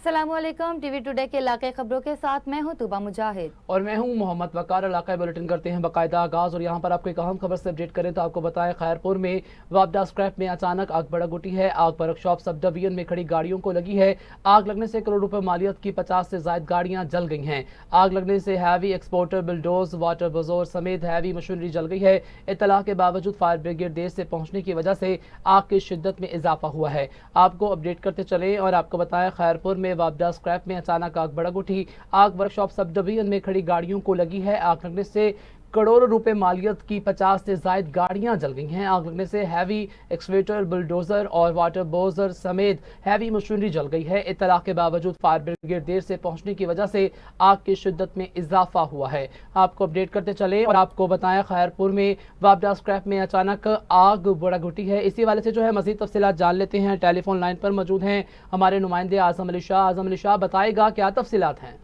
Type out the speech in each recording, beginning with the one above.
अस्सलामुअलैकुम। TV today के इलाके खबरों के साथ मैं हूं तूबा मुजाहिद और मैं हूं मोहम्मद वकार। इलाका बुलेटिन करते हैं बाकायदा आगाज और यहां पर आपको एक अहम खबर से अपडेट करें तो आपको बताएं खैरपुर में वापडा स्क्रैप में अचानक आग भड़क उठी है। आग वर्कशॉप सब डिवीजन में खड़ी गाड़ियों को लगी है। आग लगने से करोड़ रुपए मालियत की 50 से ज्यादा गाड़ियां जल गई हैं। आग लगने से हैवी एक्सपोर्टर, बुलडोज, वाटर बजोर समेत हैवी मशीनरी जल गई है। इत्तला के बावजूद फायर ब्रिगेड देर से पहुंचने की वजह से आग की शिद्दत में इजाफा हुआ है। आपको अपडेट करते चलें और आपको बताएं खैरपुर में वापडा स्क्रैप में अचानक आग भड़क उठी। आग वर्कशॉप सब डिवीजन में खड़ी गाड़ियों को लगी है। आग लगने से करोड़ों रुपए मालियत की 50 से ज्यादा गाड़ियां जल गई हैं। आग लगने से हैवी एक्सवेटर, बुलडोजर और वाटर बोजर समेत हैवी मशीनरी जल गई है। इत्तला के बावजूद फायर ब्रिगेड देर से पहुंचने की वजह से आग की शिद्दत में इजाफा हुआ है। आपको अपडेट करते चले और आपको बताएं खैरपुर में वापडा स्क्रैप में अचानक आग भड़क उठी है। इसी वाले से जो है मजीद तफसीलात जान लेते हैं। टेलीफोन लाइन पर मौजूद हैं हमारे नुमाइंदे आजम अली शाह। आजम अली शाह, बताएगा क्या तफसीलात हैं?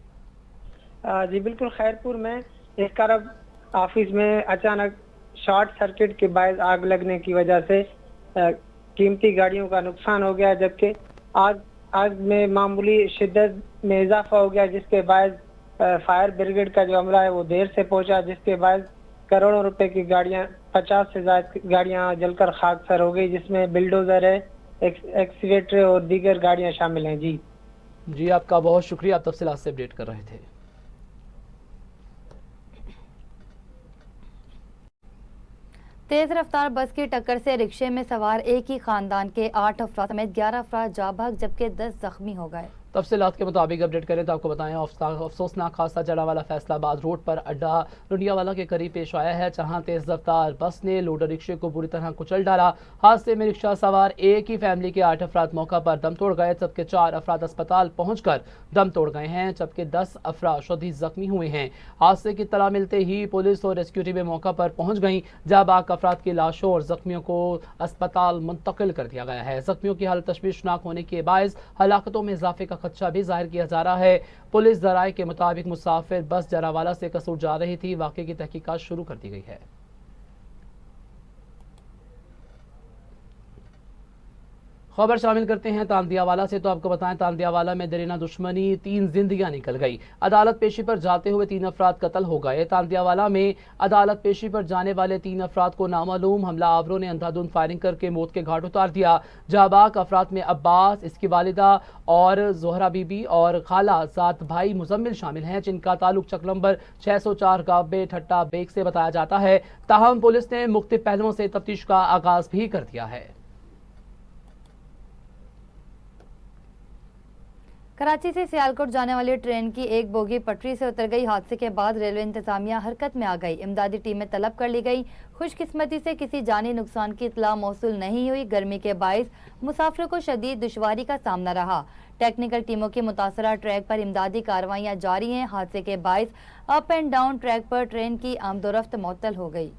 जी बिल्कुल, खैरपुर में एक तरफ ऑफिस में अचानक शॉर्ट सर्किट के बायस आग लगने की वजह से कीमती गाड़ियों का नुकसान हो गया, जबकि आग में मामूली शिद्दत में इजाफा हो गया, जिसके बायस फायर ब्रिगेड का जो अमला है वो देर से पहुंचा, जिसके बायस करोड़ों रुपए की गाड़ियां, 50 से ज्यादा गाड़ियां जलकर खाकसर हो गई, जिसमें बिल्डोजर है, एक्सीवेटर और दीगर गाड़ियां शामिल हैं। जी आपका बहुत शुक्रिया, आप तफसीलात से अपडेट कर रहे थे। तेज रफ्तार बस की टक्कर से रिक्शे में सवार एक ही खानदान के 8 अफराद समेत 11 अफराद जाँ बहक जबकि 10 जख्मी हो गए। तफसीलात के मुताबिक अपडेट करें तो आपको बताएं अफसोसनाक हादसा जड़ावाला फैसलाबाद रोड पर अड्डा लुंडियावाला के करीब पेश आया है, जहां तेज रफ्तार बस ने लोडर रिक्शे को बुरी तरह कुचल डाला। हादसे में रिक्शा सवार एक ही फैमिली के 8 अफराद मौका पर दम तोड़ गए, जबकि 4 अफराद अस्पताल पहुंचकर दम तोड़ गए हैं, जबकि 10 अफराद शदीद जख्मी हुए हैं। हादसे की इत्तला मिलते ही पुलिस और रेस्क्यू टीमें मौका पर पहुंच गई। जाबाक अफराद की लाशों और जख्मियों को अस्पताल मुंतकिल कर दिया गया है। जख्मियों की हालत तशवीशनाक होने के बायस हलाकतों में इजाफे का खदशा भी जाहिर किया जा रहा है। पुलिस जराये के मुताबिक मुसाफिर बस जरावाला से कसूर जा रही थी। वाक़े की तहकीकात शुरू कर दी गई है। खबर शामिल करते हैं तांदियावाला से तो आपको बताएं तांदियावाला में दरीना दुश्मनी 3 जिंदगियां निकल गई। अदालत पेशी पर जाते हुए 3 अफराद कत्ल हो गए। तांदियावाला में अदालत पेशी पर जाने वाले 3 अफराद को नामालूम हमला आवरों ने अंधाधुंध फायरिंग करके मौत के घाट उतार दिया। जाबाक अफराद में अब्बास, इसकी वालिदा और जोहरा बीबी और खाला सात भाई मुजम्मिल शामिल हैं, जिनका ताल्लुक चक नंबर 604 गाबे ठट्टा बेग से बताया जाता है। ताहम पुलिस ने मुख्तलिफ पहलुओं से तफ्तीश का आगाज भी कर दिया है। कराची से सियालकोट जाने वाली ट्रेन की एक बोगी पटरी से उतर गई। हादसे के बाद रेलवे इंतजामिया हरकत में आ गई। इमदादी टीमें तलब कर ली गई। खुशकिस्मती से किसी जानी नुकसान की इतला मौसूल नहीं हुई। गर्मी के बायस मुसाफिरों को शदीद दुश्वारी का सामना रहा। टेक्निकल टीमों की मुतासरा ट्रैक पर इमदादी कार्रवाइयाँ जारी हैं। हादसे के बायस अप एंड डाउन ट्रैक पर ट्रेन की आमदोरफ्त मुअत्तल हो गई।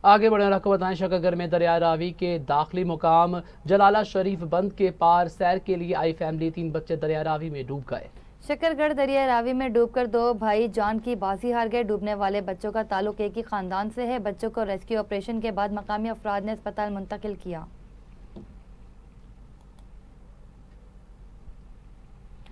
आगे बढ़े आपको बताएं शकरगर में दरिया रावी के दाखिली मुकाम जलाला शरीफ बंद के पार सैर के लिए आई फैमिली 3 बच्चे दरिया रावी में डूब गए। शकरगढ़ दरिया रावी में डूबकर 2 भाई जान की बाजी हार गए। डूबने वाले बच्चों का ताल्लुक एक ही खानदान से है। बच्चों को रेस्क्यू ऑपरेशन के बाद मकामी अफराद ने अस्पताल मुंतकिल किया।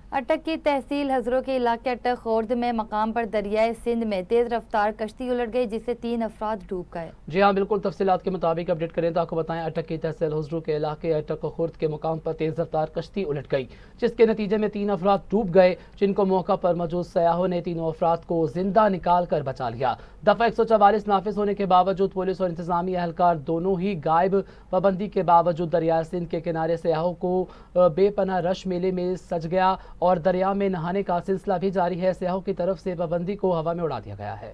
अटक की तहसील हजरों के इलाके अटक खोर्द में मकाम पर दरियाए सिंध में तेज रफ्तार कश्ती उलट गई, जिससे 3 अफराद डूब गए। जी हाँ बिल्कुल, तफसीलात के मुताबिक अपडेट करें तो आपको बताएं अटक की तहसील हजरू के इलाके अटक खुर्द के मुकाम पर तेज रफ्तार कश्ती उलट गई, जिसके नतीजे में 3 अफराद डूब गए, जिनको मौका पर मौजूद सयाहों ने तीनों अफराद को जिंदा निकाल कर बचा लिया। दफा 144 नाफिज होने के बावजूद पुलिस और इंतजामी एहलकार दोनों ही गायब। पाबंदी के बावजूद दरिया सिंध के किनारे सयाहों को बेपनाह रश मेले में सज गया और दरिया में नहाने का सिलसिला भी जारी है। सयाहों की तरफ से पाबंदी को हवा में उड़ा दिया गया है।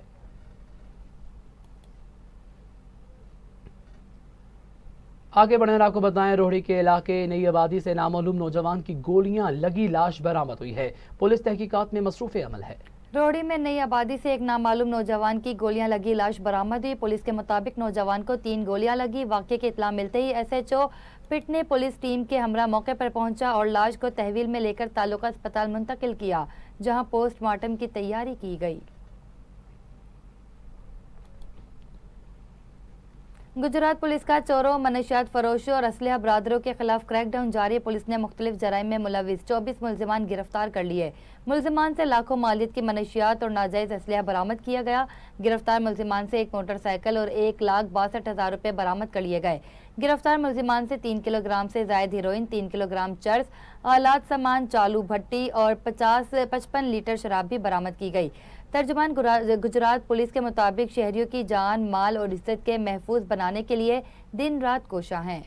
आगे बढ़ने आपको बताएं रोहड़ी के इलाके नई आबादी से नामालूम नौजवान की गोलियां लगी लाश बरामद हुई है। पुलिस तहकीकात में मसरूफ अमल है। रोहड़ी में नई आबादी से एक नामालूम नौजवान की गोलियां लगी लाश बरामद हुई। पुलिस के मुताबिक नौजवान को 3 गोलियां लगी। वाक़े की इत्तला मिलते ही SHO पिटने पुलिस टीम के हमरा मौके पर पहुंचा और लाश को तहवील में लेकर तालुका अस्पताल मुंतकिल किया, जहां पोस्टमार्टम की तैयारी की गई। गुजरात पुलिस का चोरों, मनशियात फरोशों और असलहा बरादरों के खिलाफ क्रैकडाउन जारी। पुलिस ने मुख्तलिफ जराइम में मुलविस 24 मुलजिमान गिरफ्तार कर लिए। मुलजिमान से लाखों मालियत की मनशियात और नाजायज़ असलहा बरामद किया गया। गिरफ्तार मुलजिमान से एक मोटरसाइकिल और 1,62,000 रुपये बरामद कर लिए गए। गिरफ्तार मुलजिमान से 3 किलोग्राम से जायद हीरोइन, 3 किलोग्राम चर्स, आलात सामान, चालू भट्टी और 55 लीटर शराब भी बरामद की गई। तर्जुमान गुजरात पुलिस के मुताबिक शहरियों की जान, माल और इज्जत के महफूज बनाने के लिए दिन रात कोशा हैं।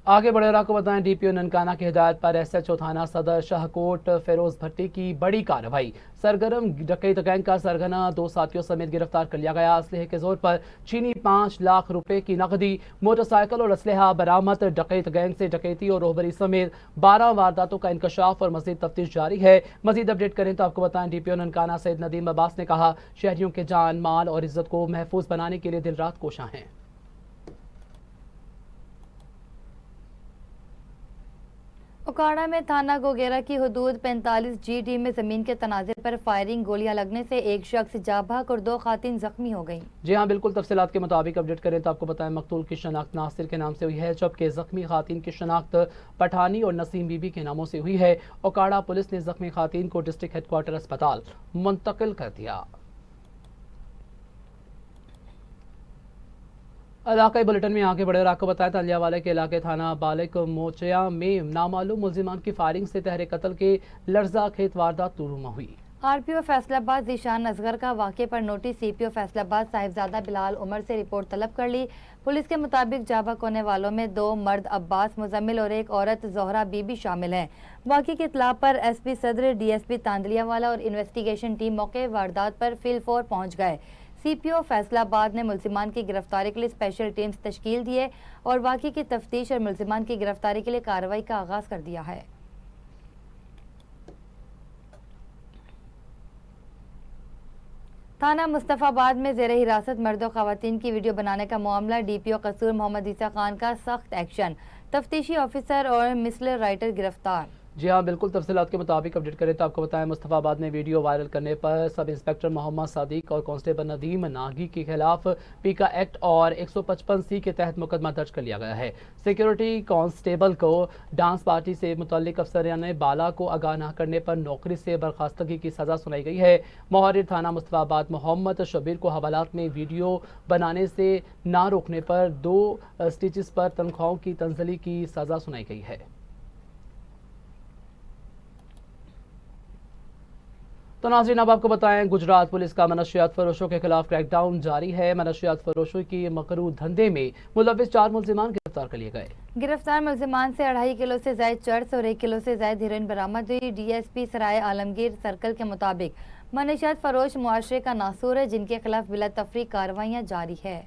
आगे बढ़े और आपको बताएं, डीपीओ ननकाना की हिदायत पर एसएचओ थाना सदर शाहकोट फिरोज भट्टी की बड़ी कार्रवाई। सरगर्म डकैत गैंग का सरगना 2 साथियों समेत गिरफ्तार कर लिया गया। असलहे के जोर पर चीनी 5 लाख रुपए की नकदी, मोटरसाइकिल और असलहा बरामद। डकैत गैंग से डकैती और रोहबरी समेत 12 वारदातों का इंकशाफ और मजीद तफ्तीश जारी है। मजीद अपडेट करें तो आपको बताएं, डीपीओ ननकाना सैयद नदीम अब्बास ने कहा, शहरियों के जान, माल और इज्जत को महफूज बनाने के लिए दिन रात कोशा हैं। उकाड़ा में थाना गोगेरा की हदूद 45 GD में जमीन के तनाजे पर फायरिंग, गोलियां लगने से एक शख्स जाबाक और 2 खातिन जख्मी हो गई। जी हाँ, बिल्कुल तफसीलात के मुताबिक अपडेट करें तो आपको बताएं, मकतूल की शनाख्त नासिर के नाम से हुई है, जबकि जख्मी खातिन की शनाख्त पठानी और नसीम बीबी के नामों से हुई है। उकाड़ा पुलिस ने जख्मी खातिन को डिस्ट्रिक्ट हेडक्वार्टर अस्पताल मुंतकिल कर दिया। इलाकाई बुलेटिन में आगे बढ़े और आपको बताया, तलियावाला के इलाके थाना बालिक मोचिया में नामालूम मुलजिमान की फायरिंग से तहरे कत्ल के लर्जा खेत वारदात तुरुमा हुई। RPO फैसलाबाद जीशान असगर का वाक़े पर नोटिस CPO फैसलाबाद साहिबजादा बिलाल उमर से रिपोर्ट तलब कर ली। पुलिस के मुताबिक जाबाक होने वालों में 2 मर्द अब्बास मुजम्मिल और एक औरत जोहरा बीबी शामिल हैं। वाक़े की इत्तला पर SP सदर, DSP तांदलियावाला और इन्वेस्टिगेशन टीम मौके वारदात पर फिलफौर पहुँच गए। CPO फैसलाबाद ने मुलजिमान की गिरफ्तारी के लिए स्पेशल टीम्स तश्कील दिए और वाक़े की तफ्तीश और मुलजिमान की गिरफ्तारी के लिए कार्रवाई का आगाज कर दिया है। थाना मुस्तफ़ाबाद में ज़ेरे हिरासत मर्द और ख़वातीन की वीडियो बनाने का मामला। DPO कसूर मोहम्मद ईसा खान का सख्त एक्शन, तफ्तीशी ऑफिसर और मिसलर राइटर गिरफ्तार। जी हाँ, बिल्कुल तफसीलात के मुताबिक अपडेट करें तो आपको बताएं, मुस्तफ़ाबाद में वीडियो वायरल करने पर सब इंस्पेक्टर मोहम्मद सादिक और कांस्टेबल नदीम नागी के खिलाफ पीका एक्ट और 155C के तहत मुकदमा दर्ज कर लिया गया है। सिक्योरिटी कांस्टेबल को डांस पार्टी से मुतल्लिक अफसरान बाला को आगाह न करने पर नौकरी से बर्खास्तगी की सजा सुनाई गई है। मुहर्रिर थाना मुस्तफ़ाबाद मोहम्मद शबीर को हवालात में वीडियो बनाने से ना रोकने पर 2 स्टिचेस पर तनख्वाहों की तंजली की सजा सुनाई गई है। तो नाज़रीन, अब आपको बताएं, गुजरात पुलिस का मनशियात फरोशों के खिलाफ क्रैकडाउन जारी है। मनशियात फरोशों की मकरू धंधे में मुलविस 4 मुलजिमान गिरफ्तार कर लिए गए। गिरफ्तार मुलजिमान से 2.5 किलो से जायद चर्स और 1 किलो से जायद हीरोइन बरामद हुई। DSP सराय आलमगीर सर्कल के मुताबिक मनशियात फरोश मुआशरे का नासूर है, जिनके खिलाफ बिला तफरीक कार्रवाइयाँ जारी है।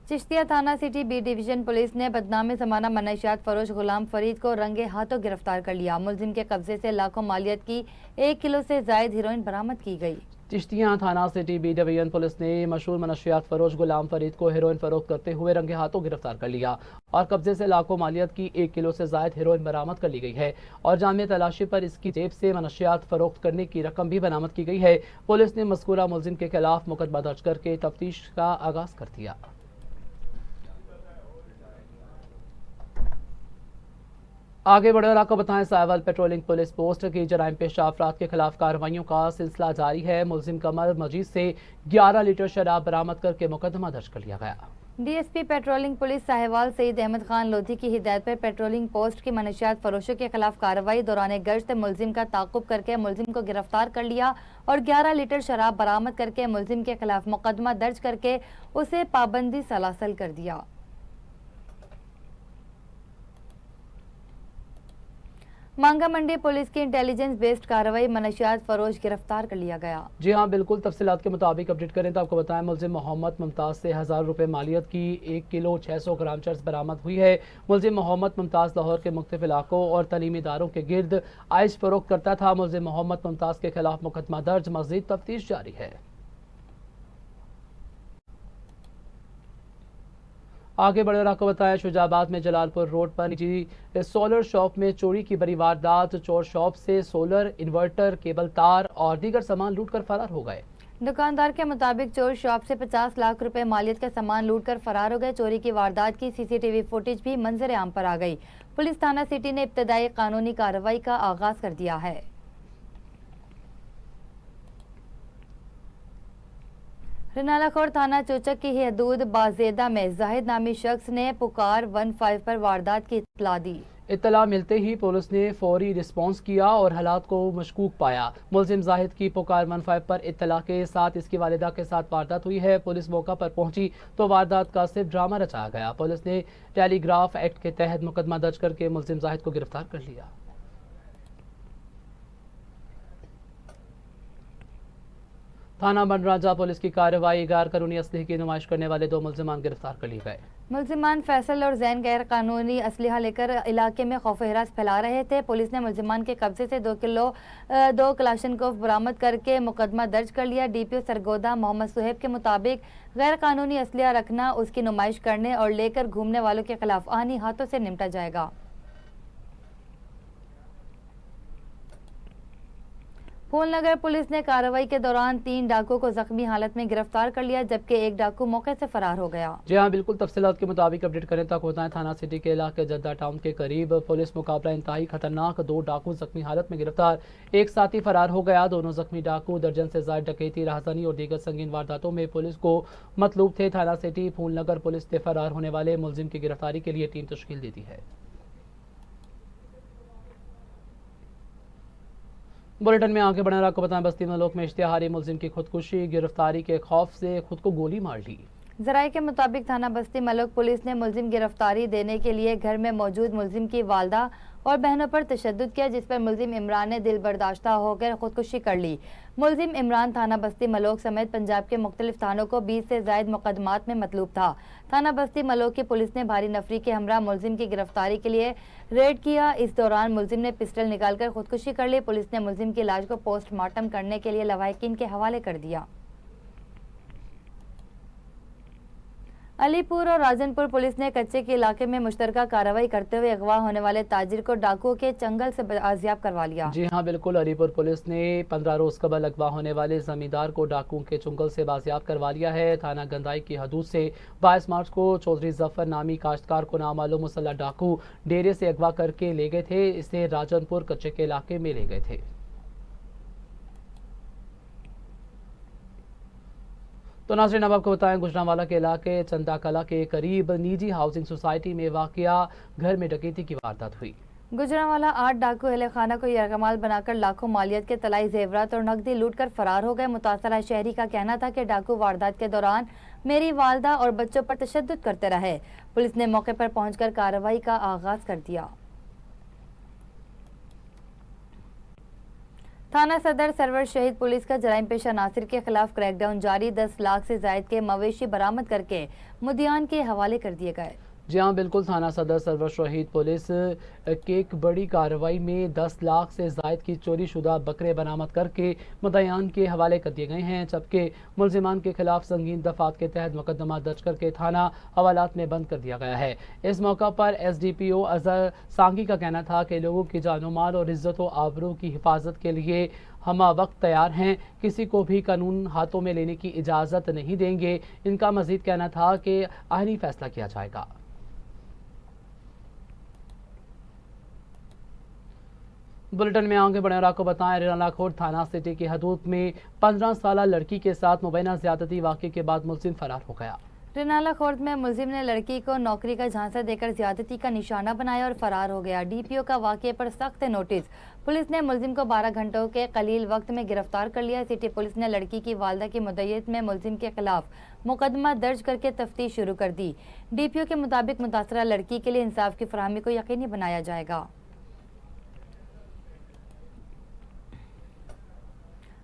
चिश्तिया थाना सिटी B डिवीजन पुलिस ने बदनामी जमाना मनशियात फरोश गुलाम फरीद को रंगे हाथों गिरफ्तार कर लिया। मुलजिम के कब्जे से लाखों मालियत की 1 किलो से जायद हीरोइन बरामद की गई। चिश्तिया थाना सिटी B डिवीजन पुलिस ने मशहूर मनशियात फरोश गुलाम फरीद को हेरोइन फरोख्त करते हुए रंगे हाथों गिरफ्तार कर लिया और कब्जे से लाखों मालियत की 1 किलो से जायद हेरोइन बरामद कर ली गई है और जामिया तलाशी पर इसकी जेब से मनशियात फरोख्त करने की रकम भी बरामद की गई है। पुलिस ने मज़कूरा मुलजिम के खिलाफ मुकदमा दर्ज करके तफ्तीश का आगाज कर दिया। आगे बढ़े और आपको बताएं, साहिवाल पेट्रोलिंग पुलिस पोस्ट की जराइम पेशा अफराद के खिलाफ कार्रवाइयों का सिलसिला जारी है। मुलजिम कमर मजीद से 11 लीटर शराब बरामद करके मुकदमा दर्ज कर लिया गया। DSP patrolling police Sahiwal Saeed Ahmed Khan Lodhi की हिदायत पर पेट्रोलिंग पोस्ट की मनशियात फरोशों के खिलाफ कार्रवाई दौरान गश्त मुलजिम का ताकुब करके मुलजिम को गिरफ्तार कर लिया और 11 लीटर शराब बरामद करके मुलजिम के खिलाफ मुकदमा दर्ज करके उसे पाबंदी सलासल कर दिया। मांगा मंडी पुलिस की इंटेलिजेंस बेस्ड कार्रवाई, मनशियात फरोश गिरफ्तार कर लिया गया। जी हाँ, बिल्कुल तफसीलात के मुताबिक अपडेट करें तो आपको बताएं, मुलजिम मोहम्मद मुमताज से 1000 रुपए मालियत की 1 किलो 600 ग्राम चर्स बरामद हुई है। मुलजिम मोहम्मद मुमताज लाहौर के मुख्तलिफ इलाकों और तलीमी इदारों के गिर्द आइश फरोख्त करता था। मुलजिम मोहम्मद मुमताज के खिलाफ मुकदमा दर्ज, मजीद तफ्तीश जारी है। आगे बढ़कर आपको बताया शुजाबाद में जलालपुर रोड पर निजी सोलर शॉप में चोरी की बड़ी वारदात। चोर शॉप से सोलर, इन्वर्टर, केबल तार और दीगर सामान लूटकर फरार हो गए। दुकानदार के मुताबिक चोर शॉप से 50 लाख रुपए मालियत का सामान लूटकर फरार हो गए। चोरी की वारदात की सीसीटीवी फुटेज भी मंजर आम पर आ गई। पुलिस थाना सिटी ने इब्तदाई कानूनी कार्रवाई का आगाज कर दिया है। रनालाखोर थाना चोचक की हदूद बाजेदा में जाहिद नामी शख्स ने पुकार 15 पर वारदात की इत्तला दी। इत्तला मिलते ही पुलिस ने फौरी रिस्पॉन्स किया और हालात को मशकूक पाया। मुलजिम जाहिद की पुकार 15 पर इत्तला के साथ इसकी वालिदा के साथ वारदात हुई है। पुलिस मौका पर पहुंची तो वारदात का सिर्फ ड्रामा रचाया गया। पुलिस ने टेलीग्राफ एक्ट के तहत मुकदमा दर्ज करके मुलजिम जाहिद को गिरफ्तार कर लिया। थाना बनराजा पुलिस की कार्रवाई, गैर कानूनी असलहे की नुमाइश करने वाले 2 मुलजिमान गिरफ्तार कर लिए गए। मुलजिमान फैसल और जैन गैर कानूनी असलहा लेकर इलाके में खौफ हिरास फैला रहे थे। पुलिस ने मुलजिमान के कब्जे से 2 कलाशनकोव बरामद करके मुकदमा दर्ज कर लिया। डीपीओ सरगोदा मोहम्मद सुहेब के मुताबिक गैर कानूनी असलहा रखना, उसकी नुमाइश करने और लेकर घूमने वालों के खिलाफ आनी हाथों से निपटा जाएगा। फूलनगर पुलिस ने कार्रवाई के दौरान 3 डाकुओं को जख्मी हालत में गिरफ्तार कर लिया, जबकि 1 डाकू मौके से फरार हो गया। जी हाँ, बिल्कुल तफसीलात के मुताबिक अपडेट करें तक होता है। थाना सिटी के इलाके जद्दा टाउन के करीब पुलिस मुकाबला इंतहाई खतरनाक, 2 डाकू जख्मी हालत में गिरफ्तार, 1 साथी फरार हो गया। दोनों जख्मी डाकू दर्जन से ज्यादा डकैती, राहज़नी और दीगर संगीन वारदातों में पुलिस को मतलूब थे। थाना सिटी फूलनगर पुलिस ने फरार होने वाले मुलजिम की गिरफ्तारी के लिए टीम तश्कील दी है। बुलेटिन में आगे बढ़ने आपको बताएं, बस्ती मलोक में इश्तिहारी मुलजिम की खुदकुशी, गिरफ्तारी के खौफ से खुद को गोली मार ली। जराये के मुताबिक थाना बस्ती मलोक पुलिस ने मुलजिम गिरफ्तारी देने के लिए घर में मौजूद मुलजिम की वालदा और बहनों पर तशद्दुद किया, जिस पर मुलजिम इमरान ने दिल बर्दाश्ता होकर खुदकुशी कर ली। मुलजिम इमरान थाना बस्ती मलोक समेत पंजाब के मुख्तलिफ थानों को 20 से जायद मुकदमात में मतलूब था। थाना बस्ती मलोक की पुलिस ने भारी नफरी के हमरा मुलजिम की गिरफ्तारी के लिए रेड किया। इस दौरान मुलजिम ने पिस्टल निकालकर खुदकुशी कर ली। पुलिस ने मुलजिम की लाश को पोस्टमार्टम करने के लिए लवाहिकीन के हवाले कर दिया। अलीपुर और राजनपुर पुलिस ने कच्चे के इलाके में मुश्तरका कार्रवाई करते हुए अगवा होने वाले ताजिर को डाकुओं के चंगल से बाजियाब करवा लिया। जी हाँ, बिल्कुल। अलीपुर पुलिस ने 15 रोज कबल अगवा होने वाले जमींदार को डाकुओं के चंगल से बाजियाब करवा लिया है। थाना गंदाई की हदूद से 22 मार्च को चौधरी जफर नामी काश्तकार को नामालूम मुसल्लह डाकू डेरे से अगवा करके ले गए थे। इसे राजनपुर कच्चे के इलाके में ले गए थे। तो नाज़रीन, अब आपको बताएं, गुजरांवाला के इलाके चंदा कला के करीब निजी हाउसिंग सोसाइटी में वाक़या घर में डकैती की वारदात हुई। गुजरांवाला 8 डाकू अहले खाना को यरगमाल बनाकर लाखों मालियत के तलाई जेवरात और नकदी लूटकर फरार हो गए। मुतासरा शहरी का कहना था कि डाकू वारदात के दौरान मेरी वालदा और बच्चों पर तशद्दुद करते रहे। पुलिस ने मौके पर पहुंचकर कार्रवाई का आगाज कर दिया। थाना सदर सरवर शहीद पुलिस का जराइम पेशा नासिर के खिलाफ क्रैकडाउन जारी, 10 लाख से जायद के मवेशी बरामद करके मुदियान के हवाले कर दिए गए। जी हाँ, बिल्कुल। थाना सदर सरवर शहीद पुलिस की एक बड़ी कार्रवाई में 10 लाख से जायद की चोरी शुदा बकरे बरामद करके मुद्दायान के हवाले कर दिए गए हैं, जबकि मुलजिमान के खिलाफ संगीन दफात के तहत मुकदमा दर्ज करके थाना हवालात में बंद कर दिया गया है। इस मौका पर SDPO अजहर सांगी का कहना था कि लोगों की जानो माल और इज्जत व आबरू की हिफाजत के लिए हम वक्त तैयार हैं, किसी को भी कानून हाथों में लेने की इजाज़त नहीं देंगे। इनका मजीद कहना था कि आईनी फैसला किया जाएगा। बुलेटिन में आगे बढ़े और आपको बताएं, रनालाखोर थाना सिटी की हदूद में 15 साला लड़की के साथ मुबैना ज्यादती वाक़े के बाद मुलजिम फरार हो गया। रनाला खोर्द में मुलजिम ने लड़की को नौकरी का झांसा देकर ज्यादती का निशाना बनाया और फरार हो गया। DPO का वाक़े पर सख्त नोटिस। पुलिस ने मुलजिम को 12 घंटों के कलील वक्त में गिरफ्तार कर लिया। सिटी पुलिस ने लड़की की वालदा की मुद्दत में मुलजिम के खिलाफ मुकदमा दर्ज करके तफ्तीश शुरू कर दी। DPO के मुताबिक मुतासरा लड़की के लिए इंसाफ की फराहमी को यकीनी बनाया जाएगा।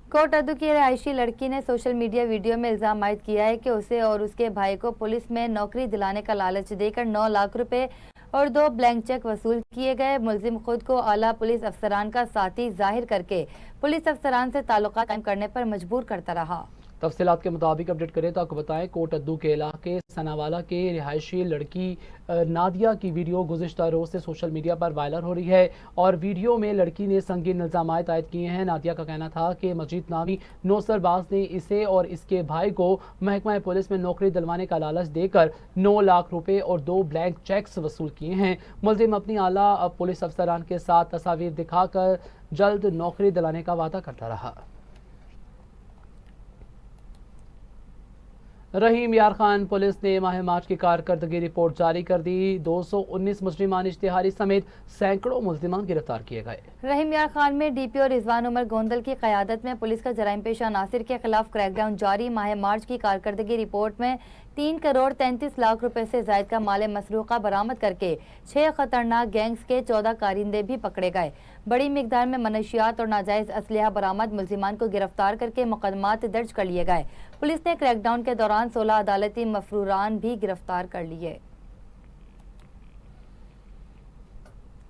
कोट अदू की रिहायशी लड़की ने सोशल मीडिया वीडियो में इल्जाम आयद किया है कि उसे और उसके भाई को पुलिस में नौकरी दिलाने का लालच देकर 9 लाख रुपए और 2 ब्लैंक चेक वसूल किए गए। मुलजिम खुद को आला पुलिस अफसरान का साथी जाहिर करके पुलिस अफसरान से ताल्लुकात कायम करने पर मजबूर करता रहा। तफसीलात के मुताबिक अपडेट करें तो आपको बताएं कोटद्दू के इलाके सनावाला के रिहायशी लड़की नादिया की वीडियो गुज़िश्ता रोज़ से सोशल मीडिया पर वायरल हो रही है और वीडियो में लड़की ने संगीन इल्ज़ाम आयद किए हैं। नादिया का कहना था कि मजीद नामी नौसरबाज ने इसे और इसके भाई को महकमा पुलिस में नौकरी दिलवाने का लालच देकर 9 लाख रुपए और 2 ब्लैंक चेक्स वसूल किए हैं। मुलजिम अपनी आला पुलिस अफसरान के साथ तस्वीर दिखाकर जल्द नौकरी दिलाने का वादा करता रहा। रहीम यार खान पुलिस ने माह मार्च की कारकर्दगी रिपोर्ट जारी कर दी। 219 मुजरिमान इश्तिहारी समेत सैकड़ों मुलजिमान गिरफ्तार किए गए। रहीम यार खान में डीपीओ रिजवान उमर गोंदल की क़यादत में पुलिस का जराइम पेशा नासिर के खिलाफ क्रैकडाउन जारी। माह मार्च की कारकर्दगी रिपोर्ट में 3 करोड़ 33 लाख रुपए से जायद का माल मसरूक़ा बरामद करके 6 खतरनाक गैंग्स के 14 कारिंदे भी पकड़े गए। बड़ी मिकदार में मनशियात और नाजायज असलहा बरामद, मुलजिमान को गिरफ्तार करके मुकदमात दर्ज कर लिए गए। पुलिस ने क्रैकडाउन के दौरान 16 अदालती मफरूरान भी गिरफ्तार कर लिए।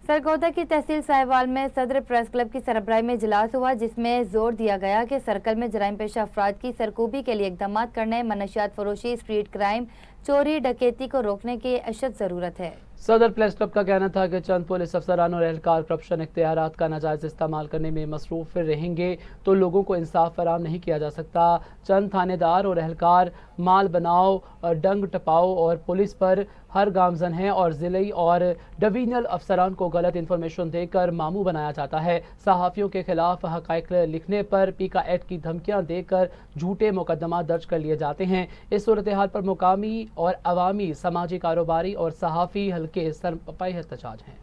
सरगोदा की तहसील साहिवाल में सदर प्रेस क्लब की सरबराही में इजलास हुआ, जिसमें जोर दिया गया कि सर्कल में जराइम पेशा अफराद की सरकूबी के लिए इकदाम करने, मनशियात फरोशी, स्ट्रीट क्राइम, चोरी डकैती को रोकने की अशद ज़रूरत है। सदर प्रेस क्लब का कहना था कि चंद पुलिस अफसरान और एहलकार करप्शन इख्तियारात का नाजायज इस्तेमाल करने में मसरूफ रहेंगे तो लोगों को इंसाफ फराहम नहीं किया जा सकता। चंद थानेदार और एहलकार माल बनाओ, डंग टपाओ और पुलिस पर हर गामजन हैं और जिले और डिवीजनल अफसरान को गलत इंफॉर्मेशन देकर मामू बनाया जाता है। सहाफ़ियों के खिलाफ हक़ाइक़ लिखने पर पीका एक्ट की धमकियां देकर झूठे मुकदमा दर्ज कर लिए जाते हैं। इस सूरत हाल पर मुकामी और अवामी, समाजी, कारोबारी और सहाफ़ी हल्के सरपई एहतजाज हैं।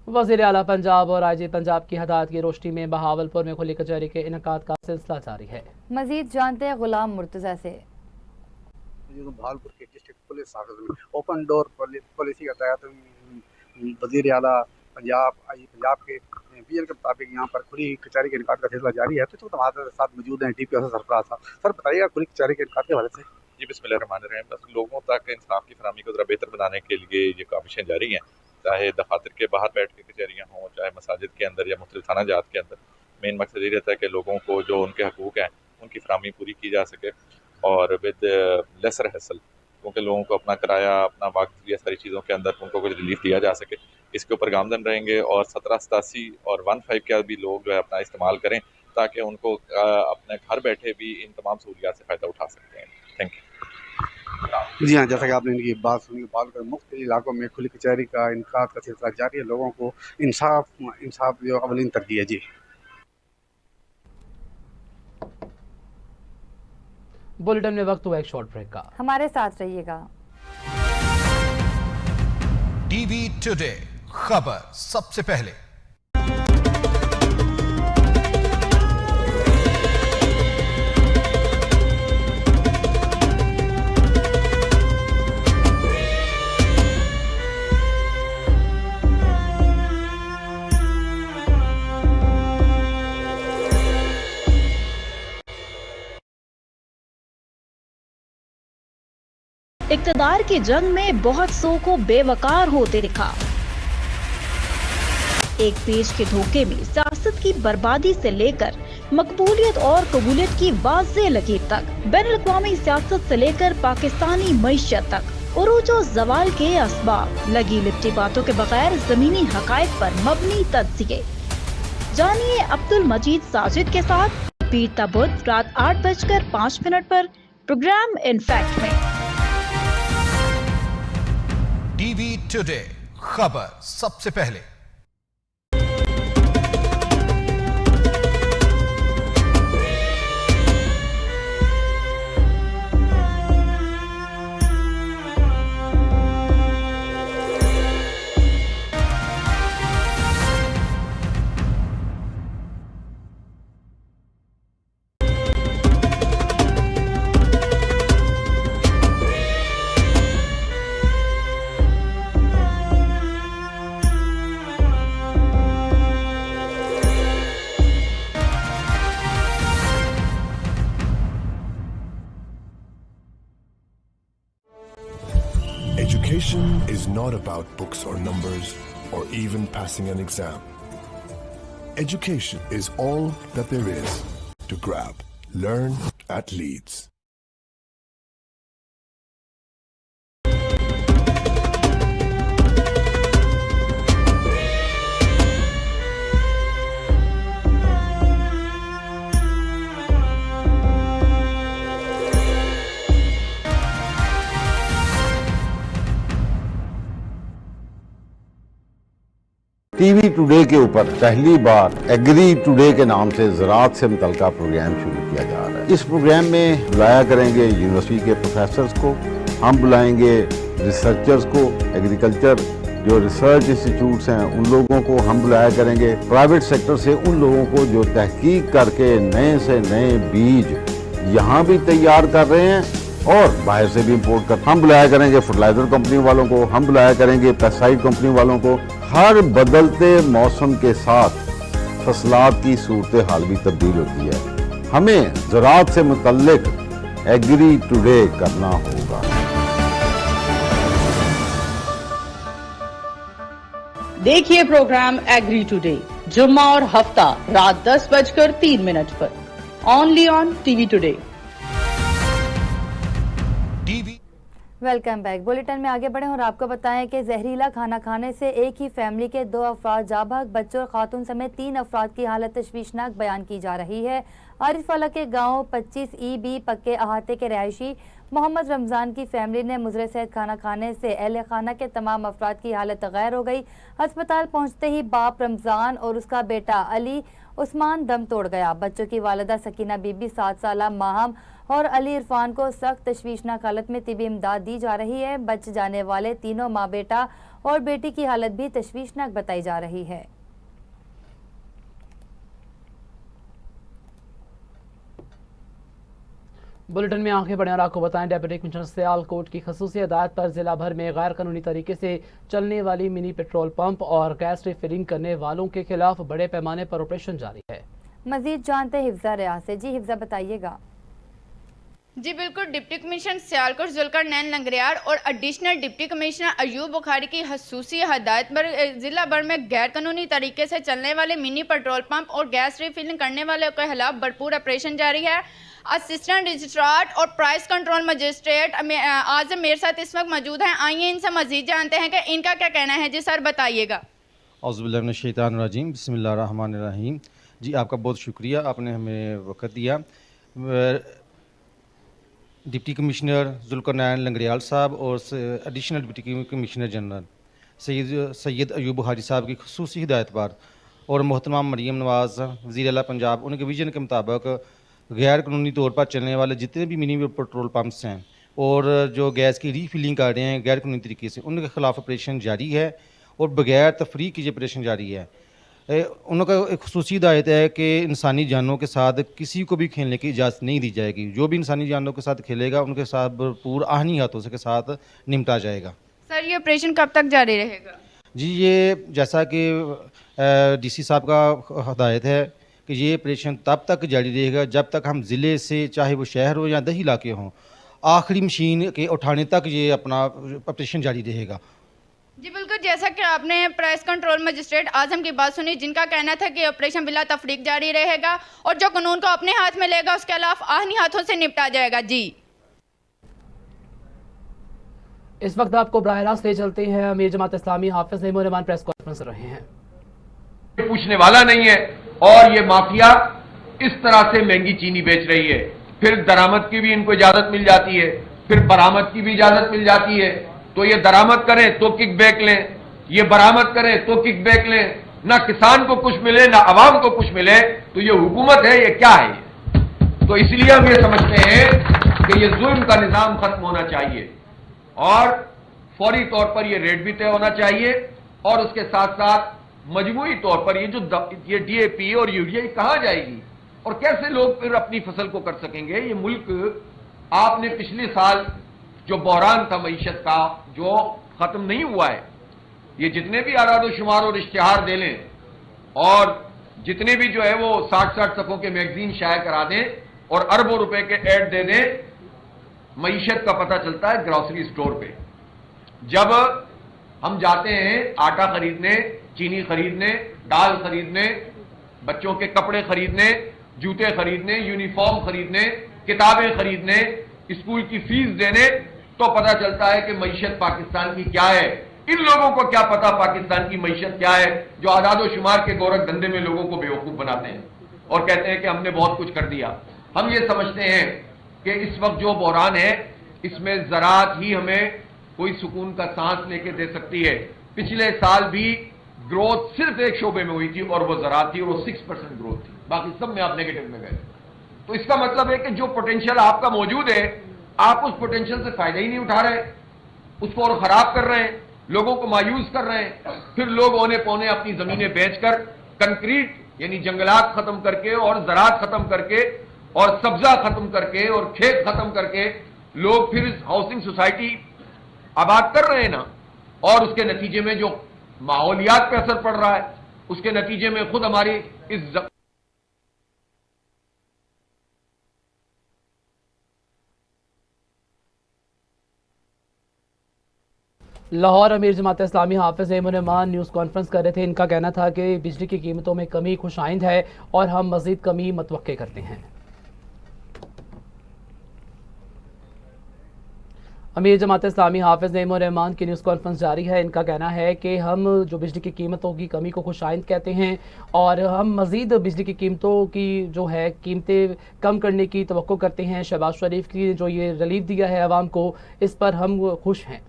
वज़ीर आला पंजाब और IG पंजाब की हदायत की रोशनी में बहावलपुर में खुली कचहरी के इनकाद का सिलसिला जारी है। मजीद जानते हैं गुलाम मुर्तज़ा से। बहावलपुर के डिस्ट्रिक्ट पुलिस ऑफिस में ओपन डोर पॉलिसी के तहत वज़ीर आला पंजाब IG पंजाब के PL के मुताबिक यहाँ पर खुली कचहरी के इनकाद का सिलसिला जारी है। तो हमारे साथ मौजूद हैं DPO सरफराज साहब। सर बताइएगा खुली कचहरी के इनकाद के हवाले से। जी बिस्मिल्लाहिर्रहमानिर्रहीम। बस लोगों तक इंसाफ की फराहमी को ज़रा बेहतर बनाने के लिए ये काविशें जारी हैं, चाहे दफातर के बाहर बैठ के कचहरियाँ हों, चाहे मसाजिद के अंदर या मुख्तलिफ थाना जात के अंदर। मेन मकसद ये रहता है कि लोगों को जो उनके हकूक़ हैं उनकी फराहमी पूरी की जा सके और विद लेसर हैसल, क्योंकि लोगों को अपना किराया, अपना वक्त, ये सारी चीज़ों के अंदर उनको कुछ रिलीफ दिया जा सके। इसके ऊपर गामजन रहेंगे और 1787 और 15 के भी लोग जो है अपना इस्तेमाल करें ताकि उनको अपने घर बैठे भी इन तमाम सहूलियात से फ़ायदा उठा सकते हैं। Thank you. जी हाँ, जैसा कि आपने इनकी बात सुनी, बाल मुख्तलिफ इलाकों में खुली कचहरी का इनकाद का सिलसिला जारी है। लोगों को इंसाफ जो अवलीन तरजीह है। जी बुलेटिन में वक्त हुआ एक शॉर्ट ब्रेक का, हमारे साथ रहिएगा। टीवी टुडे खबर सबसे पहले। इक़्तिदार की जंग में बहुत सौ को बेवकार होते दिखा। एक पेज के धोखे में सियासत की बर्बादी से लेकर मकबूलियत और कबूलियत की वाज़ेह लकीर तक, बैनुल-अक़वामी सियासत से लेकर पाकिस्तानी मईशत तक उरूज और ज़वाल के असबाब, लगी लिपटी बातों के बगैर ज़मीनी हक़ाइक़ पर मबनी तज्ज़िये। जानिए अब्दुल मजीद साजिद के साथ पीर ता बुध रात 8:05 पर प्रोग्राम इनफैक्ट में। टीवी टुडे खबर सबसे पहले। Education is not about books or numbers or even passing an exam. education is all that there is to grab. Learn at Leeds. TV today के ऊपर पहली बार एग्री टुडे के नाम से ज़राअत से मुतल्लिका प्रोग्राम शुरू किया जा रहा है। इस प्रोग्राम में बुलाया करेंगे यूनिवर्सिटी के प्रोफेसर्स को, हम बुलाएंगे रिसर्चर्स को, एग्रीकल्चर जो रिसर्च इंस्टीट्यूट्स हैं उन लोगों को हम बुलाया करेंगे, प्राइवेट सेक्टर से उन लोगों को जो तहकीक करके नए से नए बीज यहाँ भी तैयार कर रहे हैं और बाहर से भी इंपोर्ट कर, हम बुलाया करेंगे फर्टिलाइजर कंपनी वालों को, हम बुलाया करेंगे पेस्टिसाइड कंपनी वालों को। हर बदलते मौसम के साथ फसलात की सूरत हाल भी तब्दील होती है, हमें ज़राअत से मुतल्लिक एग्री टुडे करना होगा। देखिए प्रोग्राम एग्री टुडे जुम्मा और हफ्ता रात 10:03 पर only on TV today. Welcome back. Bulletin में आगे बढ़े और आपको बताएं कि जहरीला खाना खाने से एक ही फैमिली के 2 अफराद जाँ बहक, बच्चों और खातून समेत 3 अफराद की हालत तशवीशनाक बयान की जा रही है। आरिफवाला के गांव 25 EB पक्के अहाते के रहायशी मोहम्मद रमज़ान की फैमिली ने मुज़र सेहत खाना खाने से अहले खाना के तमाम अफराद की हालत गैर हो गई। अस्पताल पहुँचते ही बाप रमज़ान और उसका बेटा अली उस्मान दम तोड़ गया। बच्चों की वालिदा सकीना बीबी 7 साला माहम और अली इरफान को सख्त तशवीशनाक हालत में तिबी इमदाद दी जा रही है। बच जाने वाले तीनों माँ बेटा और बेटी की हालत भी तशवीशनाक बताई जा रही है। बुलेटिन में आगे बढ़े और आपको बताएं डेप्यूटी कमिश्नर सियालकोट की खसूसी हिदायत पर जिला भर में गैर कानूनी तरीके से चलने वाली मिनी पेट्रोल पंप और गैस रिफिलिंग करने वालों के खिलाफ बड़े पैमाने पर ऑपरेशन जारी है। मजीद जानते हिफ्जा रियाज से। जी हिफ्जा बताइएगा। जी बिल्कुल, डिप्टी कमिश्नर सियालकोट जुल्करनैन लंगरियार और additional deputy commissioner Ayub Bukhari की खसूसी हदायत पर जिला भर में गैर कानूनी तरीके से चलने वाले मिनी पेट्रोल पंप और गैस रिफिलिंग करने वालों के खिलाफ भरपूर ऑपरेशन जारी है। असिस्टेंट रजिस्ट्रार और प्राइस कंट्रोल मजिस्ट्रेट आजम मेरे साथ इस वक्त मौजूद हैं। आइए इनसे मजीद जानते हैं कि इनका क्या कहना है। जी सर बताइएगा। औज़ुबिल्लाहि मिनश शैतानिर रजीम, बिस्मिल्लाहिर रहमानिर रहीम। जी आपका बहुत शुक्रिया, आपने हमें वक्त दिया। डिप्टी कमिश्नर जुल्करनैन लंगरियाल साहब और additional deputy commissioner general Syed Ayub Bukhari साहब की खसूसी हिदायत पर और मोहतरमा मरीम नवाज़ वज़ीर आला पंजाब उनके विजन के मुताबिक गैर कानूनी तौर पर चलने वाले जितने भी मिनी पेट्रोल पंप्स हैं और जो गैस की रीफिलिंग कर रहे हैं गैर कानूनी तरीके से, उनके खिलाफ ऑपरेशन जारी है और बगैर तफरीक की ऑपरेशन जारी है। उनका एक खसूसी हिदायत है कि इंसानी जानों के साथ किसी को भी खेलने की इजाज़त नहीं दी जाएगी। जो भी इंसानी जानों के साथ खेलेगा उनके साथ भरपूर आहनी हाथों के साथ निपटा जाएगा। सर ये ऑपरेशन कब तक जारी रहेगा? जी ये जैसा कि DC साहब का हिदायत है कि ये ऑपरेशन तब तक जारी रहेगा जब तक हम ज़िले से, चाहे वो शहर हो या दही इलाके हों, आखिरी मशीन के उठाने तक ये अपना ऑपरेशन जारी रहेगा। जी बिल्कुल, जैसा कि आपने प्राइस कंट्रोल मजिस्ट्रेट आजम की बात सुनी, जिनका कहना था कि ऑपरेशन बिला तफरीक जारी रहेगा और जो कानून को अपने हाथ में लेगा उसके खिलाफ आहनी हाथों से निपटा जाएगा। जी इस वक्त आपको बराह रास्त ले चलते हैं अमीर जमात इस्लामी हाफिज नईमुर प्रेस कॉन्फ्रेंस रहे हैं। पूछने वाला नहीं है और ये माफिया इस तरह से महंगी चीनी बेच रही है, फिर दरामद की भी इनको इजाजत मिल जाती है, फिर बरामद की भी इजाजत मिल जाती है। तो ये दरामद करें तो किक बैक लें, ये बरामद करें तो किक बैक लें, ना किसान को कुछ मिले ना आवाम को कुछ मिले, तो ये हुकूमत है, ये क्या है ये? तो इसलिए हम ये समझते हैं कि ये जुल्म का निजाम खत्म होना चाहिए और फौरी तौर पर ये रेट भी तय होना चाहिए और उसके साथ साथ मजमूई तौर पर ये जो ये DAP और यूरिया कहाँ जाएगी और कैसे लोग फिर अपनी फसल को कर सकेंगे? ये मुल्क आपने पिछले साल जो बहरान था मईशत का, जो खत्म नहीं हुआ है, ये जितने भी आरादो शुमार और इश्तिहार दे लें और जितने भी जो है वो 60-60 सफ़ों के मैगजीन शाया करा दें और अरबों रुपए के ऐड दे दें, मईशत का पता चलता है ग्रोसरी स्टोर पे। जब हम जाते हैं आटा खरीदने, चीनी खरीदने, दाल खरीदने, बच्चों के कपड़े खरीदने, जूते खरीदने, यूनिफॉर्म खरीदने, किताबें खरीदने, स्कूल की फीस देने, तो पता चलता है कि मईशत पाकिस्तान की क्या है। इन लोगों को क्या पता पाकिस्तान की मईशत क्या है, जो आदाद शुमार के गोरख धंधे में लोगों को बेवकूफ बनाते हैं और कहते हैं कि हमने बहुत कुछ कर दिया। हम ये समझते हैं कि इस वक्त जो बहरान है, इसमें ज़राअत ही हमें कोई सुकून का सांस लेके दे सकती है। पिछले साल भी ग्रोथ सिर्फ एक शोबे में हुई थी और वो ज़राअत थी, और वो 6% ग्रोथ थी, बाकी सब में आप नेगेटिव में गए। तो इसका मतलब है कि जो पोटेंशियल आपका मौजूद है, आप उस पोटेंशियल से फायदा ही नहीं उठा रहे, उसको और खराब कर रहे हैं, लोगों को मायूस कर रहे हैं। फिर लोग औने पौने अपनी जमीनें बेचकर, कंक्रीट यानी जंगलात खत्म करके और ज़राअत खत्म करके और सब्जा खत्म करके और खेत खत्म करके लोग फिर हाउसिंग सोसाइटी आबाद कर रहे हैं ना, और उसके नतीजे में जो माहौलियात पे असर पड़ रहा है, उसके नतीजे में खुद हमारी इस लाहौर अमीर जमात इस्लामी हाफिज ज़ैमुर्रहमान न्यूज़ कॉन्फ्रेंस कर रहे थे। इनका कहना था कि बिजली की कीमतों में कमी खुशाइंद है और हम मज़ीद कमी मतवक्के करते हैं। अमीर जमात इस्लामी हाफिज ज़ैमुर्रहमान की न्यूज़ कॉन्फ्रेंस जारी है। इनका कहना है कि हम जो बिजली की कीमतों की कमी को खुशाइंद कहते हैं और हम मज़ीद बिजली की कीमतों की जो है कीमतें कम करने की तवक्को करते हैं। शहबाज शरीफ की जो ये रिलीफ दिया है आवाम को, इस पर हम खुश हैं।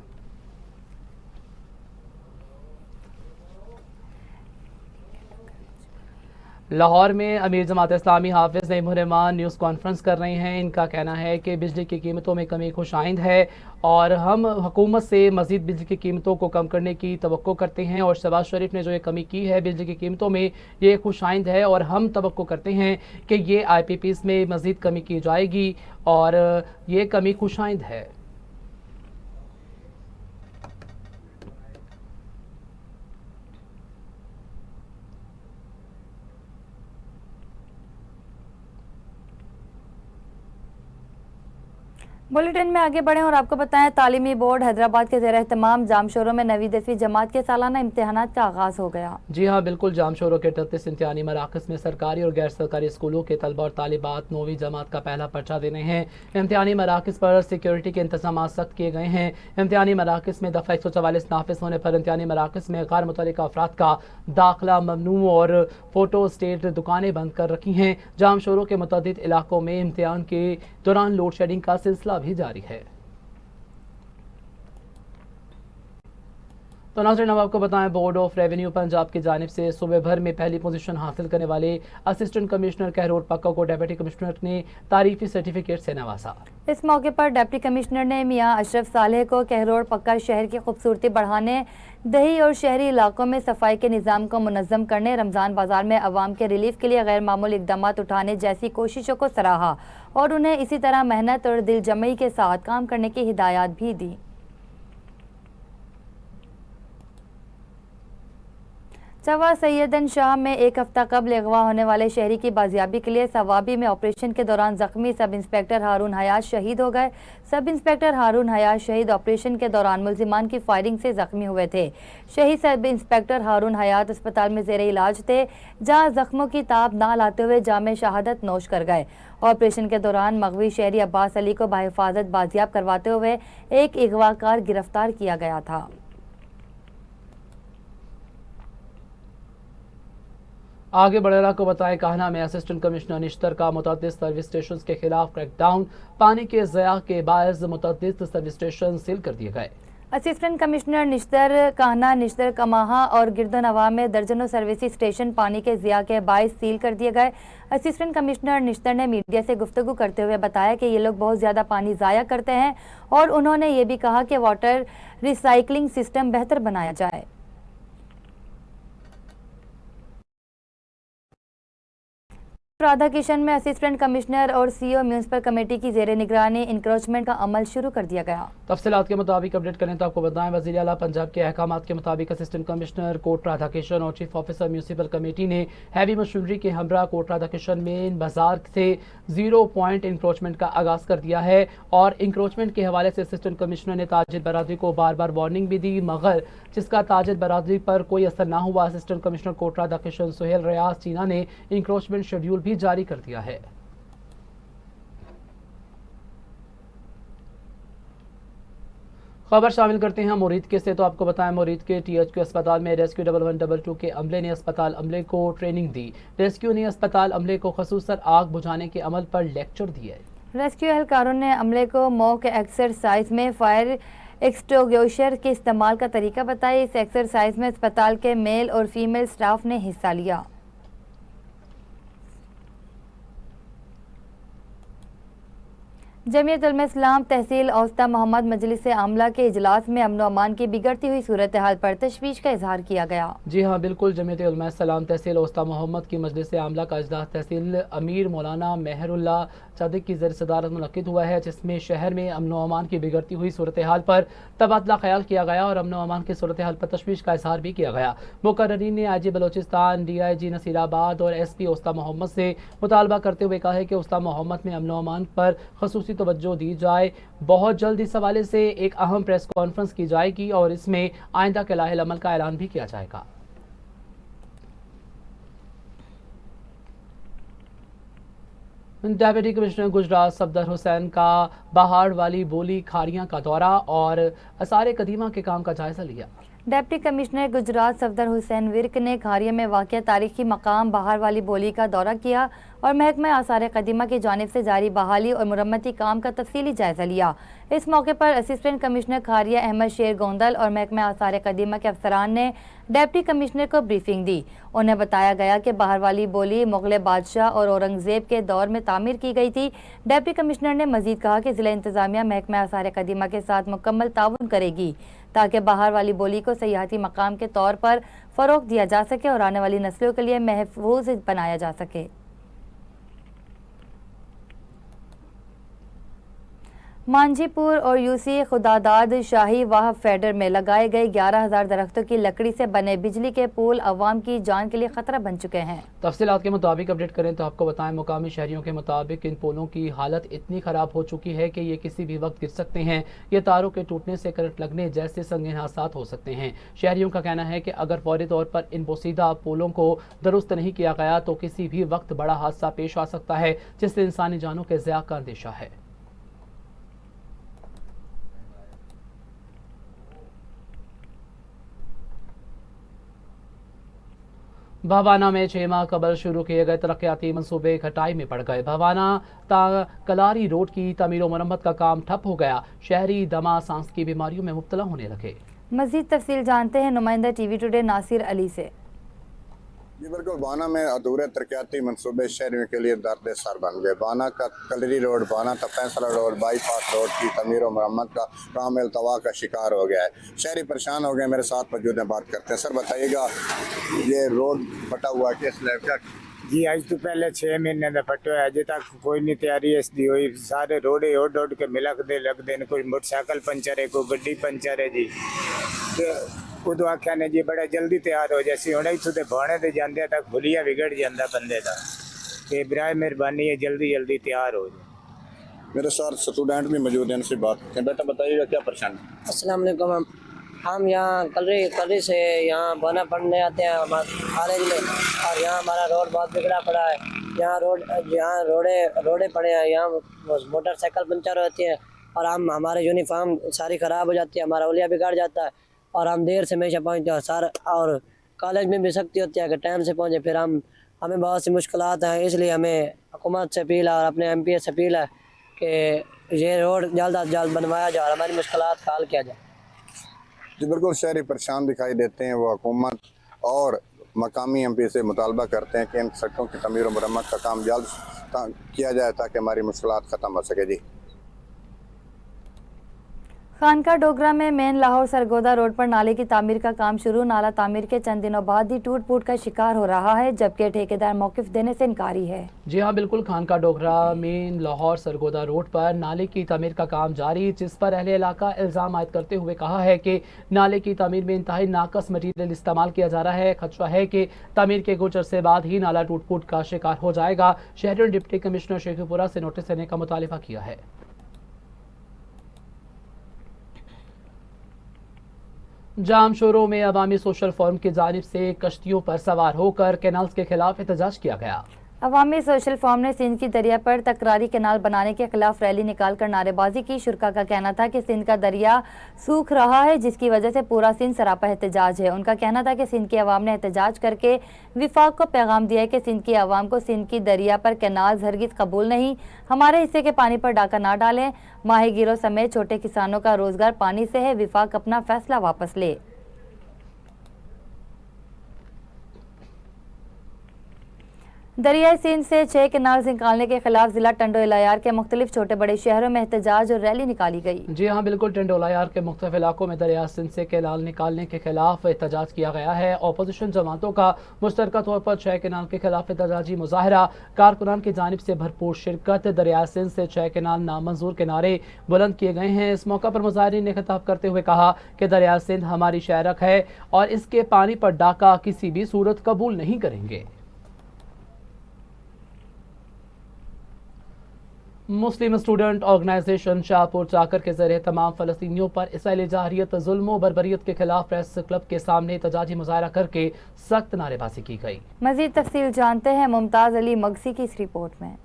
लाहौर में अमीर जमात इस्लामी हाफिज ज़ैमुर्रहमान न्यूज़ कॉन्फ्रेंस कर रहे हैं। इनका कहना है कि बिजली की कीमतों में कमी खुशाइंद है और हम हुकूमत से मज़ीद बिजली की कीमतों को कम करने की तवक्को करते हैं, और शहबाज शरीफ ने जो ये कमी की है बिजली की कीमतों में, ये खुशाइंद है और हम तवक्को करते हैं कि ये IPPs में मज़ीद कमी की जाएगी और ये कमी खुशाइंद है। बुलेटिन में आगे बढ़ें और आपको बताएं, तालीमी बोर्ड हैदराबाद के ज़ेर एहतमाम जामशोरों में 9वीं 10वीं जमात के सालाना इम्तिहानात का आगाज़ हो गया। जी हाँ, बिल्कुल। जामशोरों के 38 इम्तिहानी मराकज़ में सरकारी और गैर सरकारी स्कूलों के तलबा और तालिबात 9वीं जमात का पहला पर्चा देने हैं। इम्तिहानी मराकज़ पर सिक्योरिटी के इंतजाम सख्त किए गए हैं। इम्तिहानी मराकज़ में दफ़ा 144 नाफिज होने पर इम्तिहानी मराकज़ में गैर मुतल्लिक़ अफराद का दाखिला ममनू और फ़ोटो स्टेट दुकानें बंद कर रखी हैं। जामशोरों के मुतअद्दिद इलाकों में इम्तिहान के दौरान लोड शेडिंग का सिलसिला भी जारी है। तो नाज़रीन, अब आपको बताएं, बोर्ड ऑफ रेवेन्यू पंजाब की जानिब से सूबे भर में पहली पोजीशन हासिल करने वाले असिस्टेंट कमिश्नर कहरोर पक्का को डिप्टी कमिश्नर ने तारीफी सर्टिफिकेट से नवाजा। इस मौके पर डिप्टी कमिश्नर ने मियां अशरफ सालेह को कहरोर पक्का शहर की खूबसूरती बढ़ाने, दही और शहरी इलाकों में सफाई के निज़ाम को मुनज़्ज़म करने, रमज़ान बाजार में अवाम के रिलीफ के लिए गैर मामूली इक़दामात उठाने जैसी कोशिशों को सराहा और उन्हें इसी तरह मेहनत और दिलजमई के साथ काम करने की हिदायत भी दी। चवा सैयदन शाह में एक हफ्ता कबल अगवा होने वाले शहरी की बाजियाबी के लिए सवाबी में ऑपरेशन के दौरान जख्मी सब इंस्पेक्टर हारून हयात शहीद हो गए। सब इंस्पेक्टर हारून हयात शहीद ऑपरेशन के दौरान मुल्जिमान की फायरिंग से जख्मी हुए थे। शहीद सब इंस्पेक्टर हारून हयात अस्पताल में जेर इलाज थे, जहां जख्मों की ताब ना लाते हुए जामे शहादत नोश कर गए। ऑपरेशन के दौरान मगवी शहरी अब्बास अली को बाहिफाजत बाजियाब करवाते हुए एक अगवाकार गिरफ्तार किया गया था। आगे बढ़ेरा को बताएं, काहना में असिस्टेंट कमिश्नर निश्तर का मुतअद्दिद सर्विस स्टेशन के खिलाफ क्रैकडाउन, पानी के ज़या के बायस मुतअद्दिद सर्विस स्टेशन सील कर दिए गए। असिस्टेंट कमिश्नर निश्तर काहना, निश्तर कमाहा और गिरदनवा में दर्जनों सर्विस स्टेशन पानी के ज़िया के बायस सील कर दिए गए। असिस्टेंट कमिश्नर निश्तर ने मीडिया से गुफ्तगू करते हुए बताया कि ये लोग बहुत ज़्यादा पानी ज़ाया करते हैं और उन्होंने ये भी कहा कि वाटर रिसाइकलिंग सिस्टम बेहतर बनाया जाए। राधा किशन में असिस्टेंट कमिश्नर और सीओ म्यूनिसिपल कमेटी की जेर निगरानी इंक्रोचमेंट का अमल शुरू कर दिया गया। तफसीलात के मुताबिक अपडेट करें तो आपको बताएं, वज़ीर आला पंजाब के अहकामात के मुताबिक असिस्टेंट कमिश्नर कोट राधा किशन और चीफ ऑफिसर म्यूनिसिपल कमेटी ने हैवी मशीनरी के हमरा कोट राधा किशन मेन बाजार से 0 पॉइंट इंक्रोचमेंट का आगाज कर दिया है और इंक्रोचमेंट के हवाले से असिस्टेंट कमिश्नर ने ताजिर बरादरी को बार बार वार्निंग भी दी, मगर जिसका ताजिर बरादरी पर कोई असर ना हुआ। असिस्टेंट कमिश्नर कोट राधा किशन सुहेल रियाज चीना ने इंक्रोचमेंट शेड्यूल भी जारी कर दिया है। खबर शामिल करते हैं मुरीद के से, तो आपको बताएं मुरीद के THQ अस्पताल में रेस्क्यू 1122 के अमले ने अस्पताल अमले को ट्रेनिंग दी। रेस्क्यू ने अस्पताल अमले को खसूसन आग बुझाने के अमल पर लेक्चर दिए। रेस्क्यू एहलकारों ने अमले को मॉक एक्सरसाइज में फायर एक्सटिंग्विशर के इस्तेमाल का तरीका बताया। इस एक्सरसाइज में अस्पताल के मेल और फीमेल स्टाफ ने हिस्सा लिया। जमीयत उलमा इस्लाम तहसील औस्ता मोहम्मद मजलिस आमला के इजलास में अमन अमान की बिगड़ती हुई सूरत हाल पर तशवीश का इजहार किया गया। जी हाँ बिल्कुल, जमीयत उलमा इस्लाम तहसील औस्ता मोहम्मद की मजलिस आमला का इजलास तहसील अमीर मौलाना मेहरुल्लाह सादिक की ज़र सदारत मुनक्किद हुआ है, जिसमें शहर में अमन अमान की बिगड़ती हुई सूरत हाल पर तबादला ख्याल किया गया और अमन अमान की सूरत हाल पर तशवीश का इजहार भी किया गया। मुकर्रीन ने IG बलोचिस्तान, DIG नसीराबाद और SP औस्ता मोहम्मद से मुतालबा करते हुए कहा है कि औस्ता मोहम्मद में अमन अमान पर खसूसी तवज्जो दी जाए। बहुत जल्द इस हवाले से एक अहम प्रेस कॉन्फ्रेंस की जाएगी और इसमें आइंदा के लाहिल अमल का ऐलान भी किया जाएगा। डेप्यूटी कमिश्नर गुजरात सफदर हुसैन का बहाड़ वाली बोली खारियां का दौरा और आसार कदीमा के काम का जायजा लिया। डिप्टी कमिश्नर गुजरात सफदर हुसैन विर्क ने खारिया में वाक़िया तारीखी मकाम बहार वाली बोली का दौरा किया और महकमा आसार कदीमा की जानिब से जारी बहाली और मुरम्मती काम का तफसीली जायजा लिया। इस मौके पर असिस्टेंट कमिश्नर खारिया अहमद शेर गोंदल और महकमा आसार कदीमा के अफसरान ने डिप्टी कमिश्नर को ब्रीफिंग दी। उन्हें बताया गया कि बहार वाली बोली मुगल बादशाह और औरंगजेब के दौर में तामीर की गई थी। डिप्टी कमिश्नर ने मजीद कहा कि ज़िला इंतज़ामिया महकमा आसार कदीमा के साथ मुकम्मल ताउन करेगी ताकि बहार वाली बोली को सयाहती मकाम के तौर पर फ़रोग़ दिया जा सके और आने वाली नस्लों के लिए महफूज बनाया जा सके। मांझीपुर और यूसी खुदादाद शाही वाह फेडर में लगाए गए 11,000 दरख्तों की लकड़ी से बने बिजली के पुल अवाम की जान के लिए खतरा बन चुके हैं। तफसीलात के मुताबिक अपडेट करें तो आपको बताएं, मुकामी शहरियों के मुताबिक इन पुलों की हालत इतनी ख़राब हो चुकी है कि ये किसी भी वक्त गिर सकते हैं। ये तारों के टूटने से करंट लगने जैसे संगीन हादसात हो सकते हैं। शहरियों का कहना है कि अगर फौरी तौर पर इन बोसीदा पुलों को दुरुस्त नहीं किया गया तो किसी भी वक्त बड़ा हादसा पेश आ सकता है, जिससे इंसानी जानों के ज़िया का अंदेशा है। भवाना में 6 माह कबल शुरू किए गए तरक्याती मंसूबे घटाई में पड़ गए। भवाना कलारी रोड की तमीर व मरम्मत का काम ठप हो गया। शहरी दमा सांस की बीमारियों में मुब्तला होने लगे। मजीद तफसील जानते हैं नुमाइंदा TV टुडे नासिर अली से। जी बिल्कुल, बाना में अधूरे तरक्याती मनसूबे शहरियों के लिए दर्द सर बन गए। बाना का कलरी रोड, बाना का फैसला रोड, बाईपास रोड की तमीर और मरम्मत का काम अल्तवा का शिकार हो गया है। शहरी परेशान हो गए। मेरे साथ मौजूद हैं, बात करते हैं। सर बताइएगा, ये रोड फटा हुआ किस लेवल का? जी अज तो पहले 6 महीने का फटो है, अजे तक कोई नहीं तैयारी इसकी हुई। सारे रोडे ओड के मिलक दे लगते हैं। कोई मोटरसाइकिल पंचर है, कोई गड्डी पंचर है जी। उदो आख्या ने जी बड़ा जल्दी तैयार हो जैसी हूँ इतों तो भाने तो जाते तक भुलिया बिगड़ जाता बंदे का। ये बराए मेहरबानी है जल्दी जल्दी तैयार हो जाए। मेरे साथ स्टूडेंट भी मौजूद हैं, उनसे बात करते हैं। बेटा बताइएगा क्या परेशानी? अस्सलाम वालेकुम। हम यहाँ कलरी से यहाँ बना पढ़ने आते हैं कॉलेज में, और यहाँ हमारा रोड बहुत बिगड़ा पड़ा है। यहाँ रोडे पड़े हैं, यहाँ मोटरसाइकिल पंचर होती है और हम हमारे यूनिफॉर्म सारी ख़राब हो जाती है, हमारा ओलिया बिगाड़ जाता है और हम देर से हमेशा पहुँचते हैं। सर और कॉलेज में भी सख्ती होती है कि टाइम से पहुँचे, फिर हमें बहुत सी मुश्किलात हैं। इसलिए हमें हुकूमत से अपील है और अपने MP से अपील है कि ये रोड जल्द अज जल्द बनवाया जाए और हमारी मुश्किलात का हल किया जाए। जी बिल्कुल, शहरी परेशान दिखाई देते हैं। वो हुकूमत और मकामी MP से मुतालबा करते हैं कि इन सड़कों की तमीर और मरम्मत का काम जल्द किया जाए ताकि हमारी मुश्किलात ख़त्म हो सके। जी खानका डोगरा में मेन लाहौर सरगोदा रोड पर नाले की तामीर का काम शुरू। नाला तामीर के चंद दिनों बाद ही टूट फूट का शिकार हो रहा है, जबकि ठेकेदार मौक़िफ़ देने से इनकारी है। जी हाँ बिल्कुल, खानका डोगरा मेन लाहौर सरगोदा रोड पर नाले की तामीर का काम जारी, जिस पर अहले इलाका इल्ज़ाम आयद करते हुए कहा है कि नाले की तामीर में इंतहाई नाकस मटीरियल इस्तेमाल किया जा रहा है। खदशा है कि तामीर के कुछ अरसे बाद ही नाला टूट फूट का शिकार हो जाएगा। शहरी डिप्टी कमिश्नर शेखुपुरा से नोटिस देने का मुतालिबा किया है। जाम शोरों में अवामी सोशल फोरम की जानिब से कश्तियों पर सवार होकर कैनाल्स के खिलाफ एहतजाज किया गया। अवामी सोशल फोरम ने सिंध की दरिया पर तकरारी कैनाल बनाने के खिलाफ रैली निकाल कर नारेबाजी की। शुरका का कहना था कि सिंध का दरिया सूख रहा है, जिसकी वजह से पूरा सिंध सरापा एहतजाज है। उनका कहना था कि सिंध की आवाम ने एहतजाज करके विफाक को पैगाम दिया है कि सिंध की आवाम को सिंध की दरिया पर कैनाल हरगिज़ कबूल नहीं, हमारे हिस्से के पानी पर डाका ना डालें। माहीगीरों समेत छोटे किसानों का रोजगार पानी से है, विफाक अपना फैसला वापस ले। दरियाई सिंध से 6 कैनाल निकालने के खिलाफ जिला टंडोलायार के मुख्तलिफ छोटे बड़े शहरों में एहतजाज और रैली निकाली गई। जी हाँ बिल्कुल, टंडोलायार के मुख्तलिफ इलाकों में दरिया सिंध से कैनाल निकालने के खिलाफ एहतजाज किया गया है। अपोजिशन जमातों का मुश्तरका तौर पर 6 कैनाल के खिलाफ एहतजाजी मुजाहरा, कारकुनान की जानिब से भरपूर शिरकत। दरिया सिंध से 6 कैनाल नामंजूर के नारे बुलंद किए गए हैं। इस मौका पर मुजाहिरीन ने खिताब करते हुए कहा कि दरिया सिंध हमारी शहरक है और इसके पानी पर डाका किसी भी सूरत कबूल नहीं करेंगे। मुस्लिम स्टूडेंट ऑर्गेनाइजेशन शाहपुर चाकर के जरिए तमाम फ़लस्तीनियों पर इसराइली जाहिरियत, जुल्म और बर्बरियत के खिलाफ प्रेस क्लब के सामने एहतजाजी मुजाहरा करके सख्त नारेबाजी की गई। मजीद तफसील जानते हैं मुमताज अली मगसी की इस रिपोर्ट में।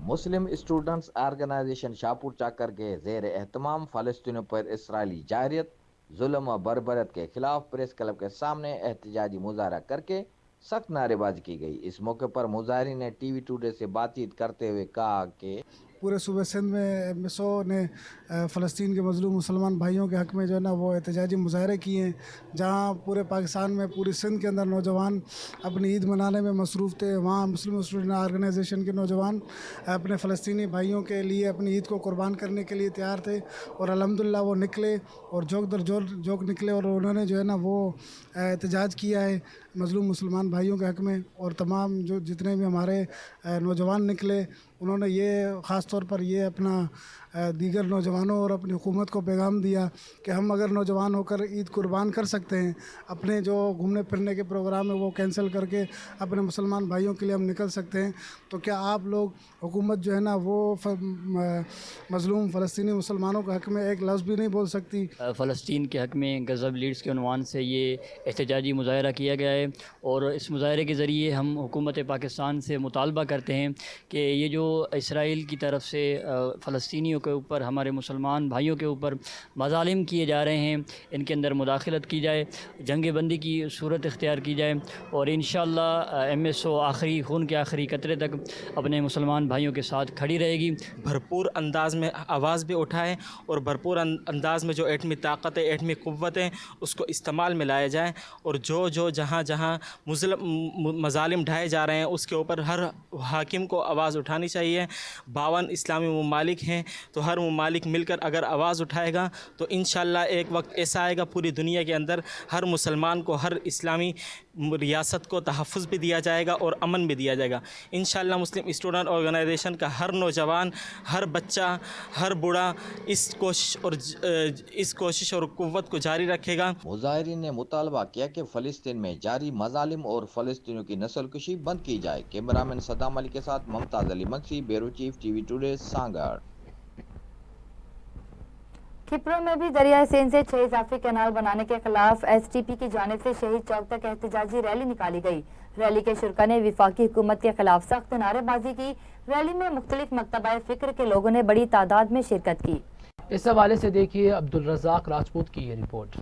मुस्लिम स्टूडेंट्स ऑर्गेनाइजेशन शाहपुर चाकर के ज़ेर एहतमाम फ़लस्तीनियों पर इसराइली जाहिरियत, जुल्म और बर्बरियत के खिलाफ प्रेस क्लब के सामने एहतजाजी मुजाहरा करके सख्त नारेबाजी की गई। इस मौके पर मुजाहिरीन ने टीवी टुडे से बातचीत करते हुए कहा कि पूरे सूबे सिंध में MSO ने फ़लस्तीन के मज़लूम मुसलमान भाइयों के हक़ में जो है ना वो एहतजाजी मुजाहरे किए हैं। जहाँ पूरे पाकिस्तान में पूरी सिंध के अंदर नौजवान अपनी ईद मनाने में मसरूफ़ थे, वहाँ मुस्लिम स्टूडेंट ऑर्गेनाइजेशन के नौजवान अपने फ़लस्तीनी भाइयों के लिए अपनी ईद को कुर्बान करने के लिए तैयार थे और अल्हम्दुलिल्लाह वो निकले और जोक दर जोक निकले और उन्होंने जो है ना वो एहतजाज किया है मज़लूम मुसलमान भाइयों के हक़ में। और तमाम जो जितने भी हमारे नौजवान निकले उन्होंने ये ख़ास तौर पर ये अपना दीगर नौजवानों और अपनी हुकूमत को पैगाम दिया कि हम अगर नौजवान होकर ईद कुर्बान कर सकते हैं, अपने जो घूमने फिरने के प्रोग्राम है वो कैंसिल करके अपने मुसलमान भाइयों के लिए हम निकल सकते हैं, तो क्या आप लोग हुकूमत जो है ना वो मज़लूम फ़लस्तीनी मुसलमानों के हक़ में एक लफ्ज़ भी नहीं बोल सकती। फ़लस्तीन के हक़ में गज़ब लीड्स के उन्वान से ये एहतजाजी मुजाहरा किया गया है और इस मुजाहरे के ज़रिए हम हुकूमत पाकिस्तान से मुतालबा करते हैं कि ये जो इसराइल की तरफ से फ़लस्तीनियों के ऊपर, हमारे मुसलमान भाइयों के ऊपर मज़ालिम किए जा रहे हैं, इनके अंदर मुदाखलत की जाए, जंग बंदी की सूरत इख्तियार की जाए और इंशाअल्लाह MSO आखिरी खून के आखिरी कतरे तक अपने मुसलमान भाइयों के साथ खड़ी रहेगी। भरपूर अंदाज में आवाज़ भी उठाएं और भरपूर अंदाज में जो एटमी ताकत है, एटमी क़ुव्वत है, उसको इस्तेमाल में लाया जाए और जो जहाँ जहाँ मज़ालिम ढाए जा रहे हैं उसके ऊपर हर हाकिम को आवाज़ उठानी चाहिए। 52 इस्लामी ममालिक हैं तो हर ममालिक मिलकर अगर आवाज़ उठाएगा तो इंशाअल्लाह एक वक्त ऐसा आएगा पूरी दुनिया के अंदर हर मुसलमान को, हर इस्लामी रियासत को तहफ़्फ़ुज़ भी दिया जाएगा और अमन भी दिया जाएगा। इंशाअल्लाह मुस्लिम स्टूडेंट ऑर्गेनाइजेशन का हर नौजवान, हर बच्चा, हर बूढ़ा इस कोशिश और क़ुव्वत को जारी रखेगा। मुजाहिरीन ने मुतालबा किया कि फ़लस्तीन में जारी मज़ालिम और फ़लस्तीनियों की नस्लकुशी बंद की जाए। कैमरामैन सदाम अली के साथ Mumtaz Ali Magsi, bureau chief TV Today, Sanghar. खिपरों में भी दरियाई सिंध से 6 इजाफी कैनाल बनाने के खिलाफ STP की जानिब से शहीद चौक तक एहतजाजी रैली निकाली गई। रैली के शुरका ने विफाकी हुकूमत के खिलाफ सख्त नारेबाजी की। रैली में मुख्तलिफ मकतबा फ़िक्र के लोगों ने बड़ी तादाद में शिरकत की। इस हवाले से देखिए अब्दुल रज़ाक राजपूत की ये रिपोर्ट।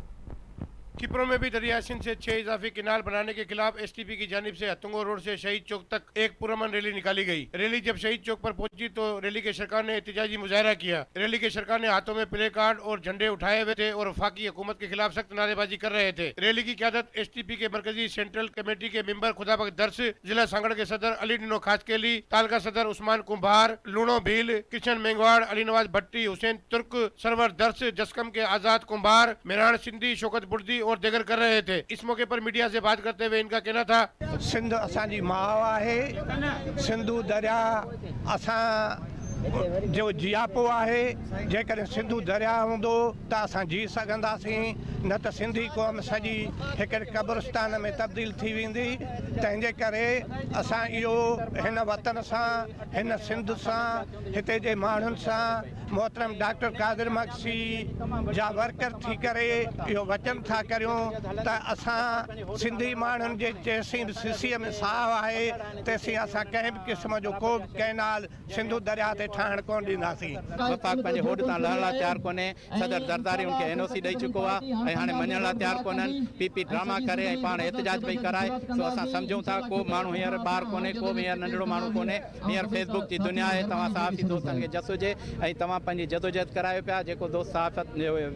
किप्रो में भी दरिया सिंध से 6 इजाफी किनाल बनाने के खिलाफ एसटीपी की जानिब से हतुंगो रोड से शहीद चौक तक एक पुरअमन रैली निकाली गई। रैली जब शहीद चौक पर पहुंची तो रैली के सरकार ने एहतजाजी मुजाहरा किया। रैली के सरकार ने हाथों में प्ले कार्ड और झंडे उठाए हुए थे और वफाकी हुकूमत के खिलाफ सख्त नारेबाजी कर रहे थे। रैली की क़यादत एसटीपी के मरकजी सेंट्रल कमेटी के मेंबर खुदाबख्श दर्श, जिला सांगड़ के सदर अली डिनो खाचकेली, तालका सदर उस्मान कुम्भार, लूणो भील, किशन मेंगवाड़, अली नवाज भट्टी, हुसैन तुर्क, सरवर दर्श, जसकम के आजाद कुम्भार, मेरान सिंधी, शौकत बुर्दी और दिगर कर रहे थे। इस मौके पर मीडिया से बात करते हुए इनका कहना था, सिंध असांजी माउ आहे, सिंधु दरिया असां जो जियापो आहे। जेकॾहिं सिंधु दरिया हूंदो त असां जी सघंदासीं, न त सिंधी क़ौम सॼी हिकिड़े क़ब्रिस्तान में तब्दील थी वेंदी। तंहिंजे करे असां इहो हिन वतन सां, हिन सिंध सां, हिते जे माण्हुनि सां मोहतरम डॉक्टर कादिर मक्सी जा वर्कर थी करे इहो वचन था करियूं त असां सिंधी माण्हुनि जे जेसीं सिसीअ में साहु आहे तेसीं असां कंहिं बि क़िस्म जो को बि कैनाल सिंधु दरिया ते ठाहिण कोन ॾींदासीं। वफ़ाक़ पंहिंजे होड तां लहण लाइ तयारु कोन्हे। सदर ज़रदारी उनखे एनओसी ॾेई चुको आहे ऐं हाणे मञण लाइ तयारु कोन्हनि। पीपी ड्रामा करे ऐं पाण एहतजाज पई कराए। सो असां सम्झूं था को माण्हू हींअर ॿार कोन्हे, को बि हींअर नंढड़ो माण्हू कोन्हे। हींअर फेसबुक जी दुनिया आहे। तव्हां सहाफ़ी दोस्तनि खे जस हुजे ऐं तव्हां पंहिंजी जदोजहद करायो पिया। जेको दोस्त सहाफ़त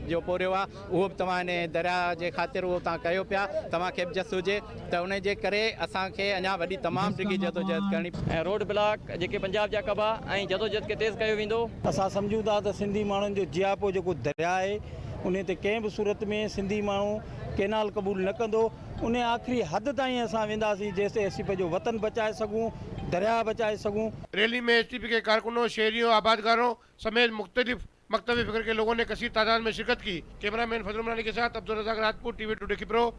जो पोरियो आहे उहो बि तव्हां इन दरिया जे ख़ातिर उहो तव्हां कयो पिया। तव्हांखे बि जस हुजे त उन जे करे असांखे अञा वॾी तमामु डिघी जदोजहद करणी। ऐं रोड ब्लॉक जेके पंजाब जा कबा ऐं जदोजहद खे तेज़ कयो वेंदो। असां सम्झूं था त सिंधी माण्हुनि जो जियापो जेको दरिया आहे उन ते कंहिं बि सूरत में सिंधी माण्हू कैनाल क़बूल न कंदो। उन आख़िरी हद ताईं असां वेंदासीं जेसिताईं असीं पंहिंजो वतन बचाए सघूं, दरिया बचाए सघूं। रैली में एसटीपी के कारकुनों, शहरियों, आबादगारों समेत मुख्तलिफ मकतबी फिक्र के लोगों ने कसीर तादाद में शिरकत की। कैमरामैन फजल मनानी के साथ Abdul Razzaq Rajput, TV Today Khipro.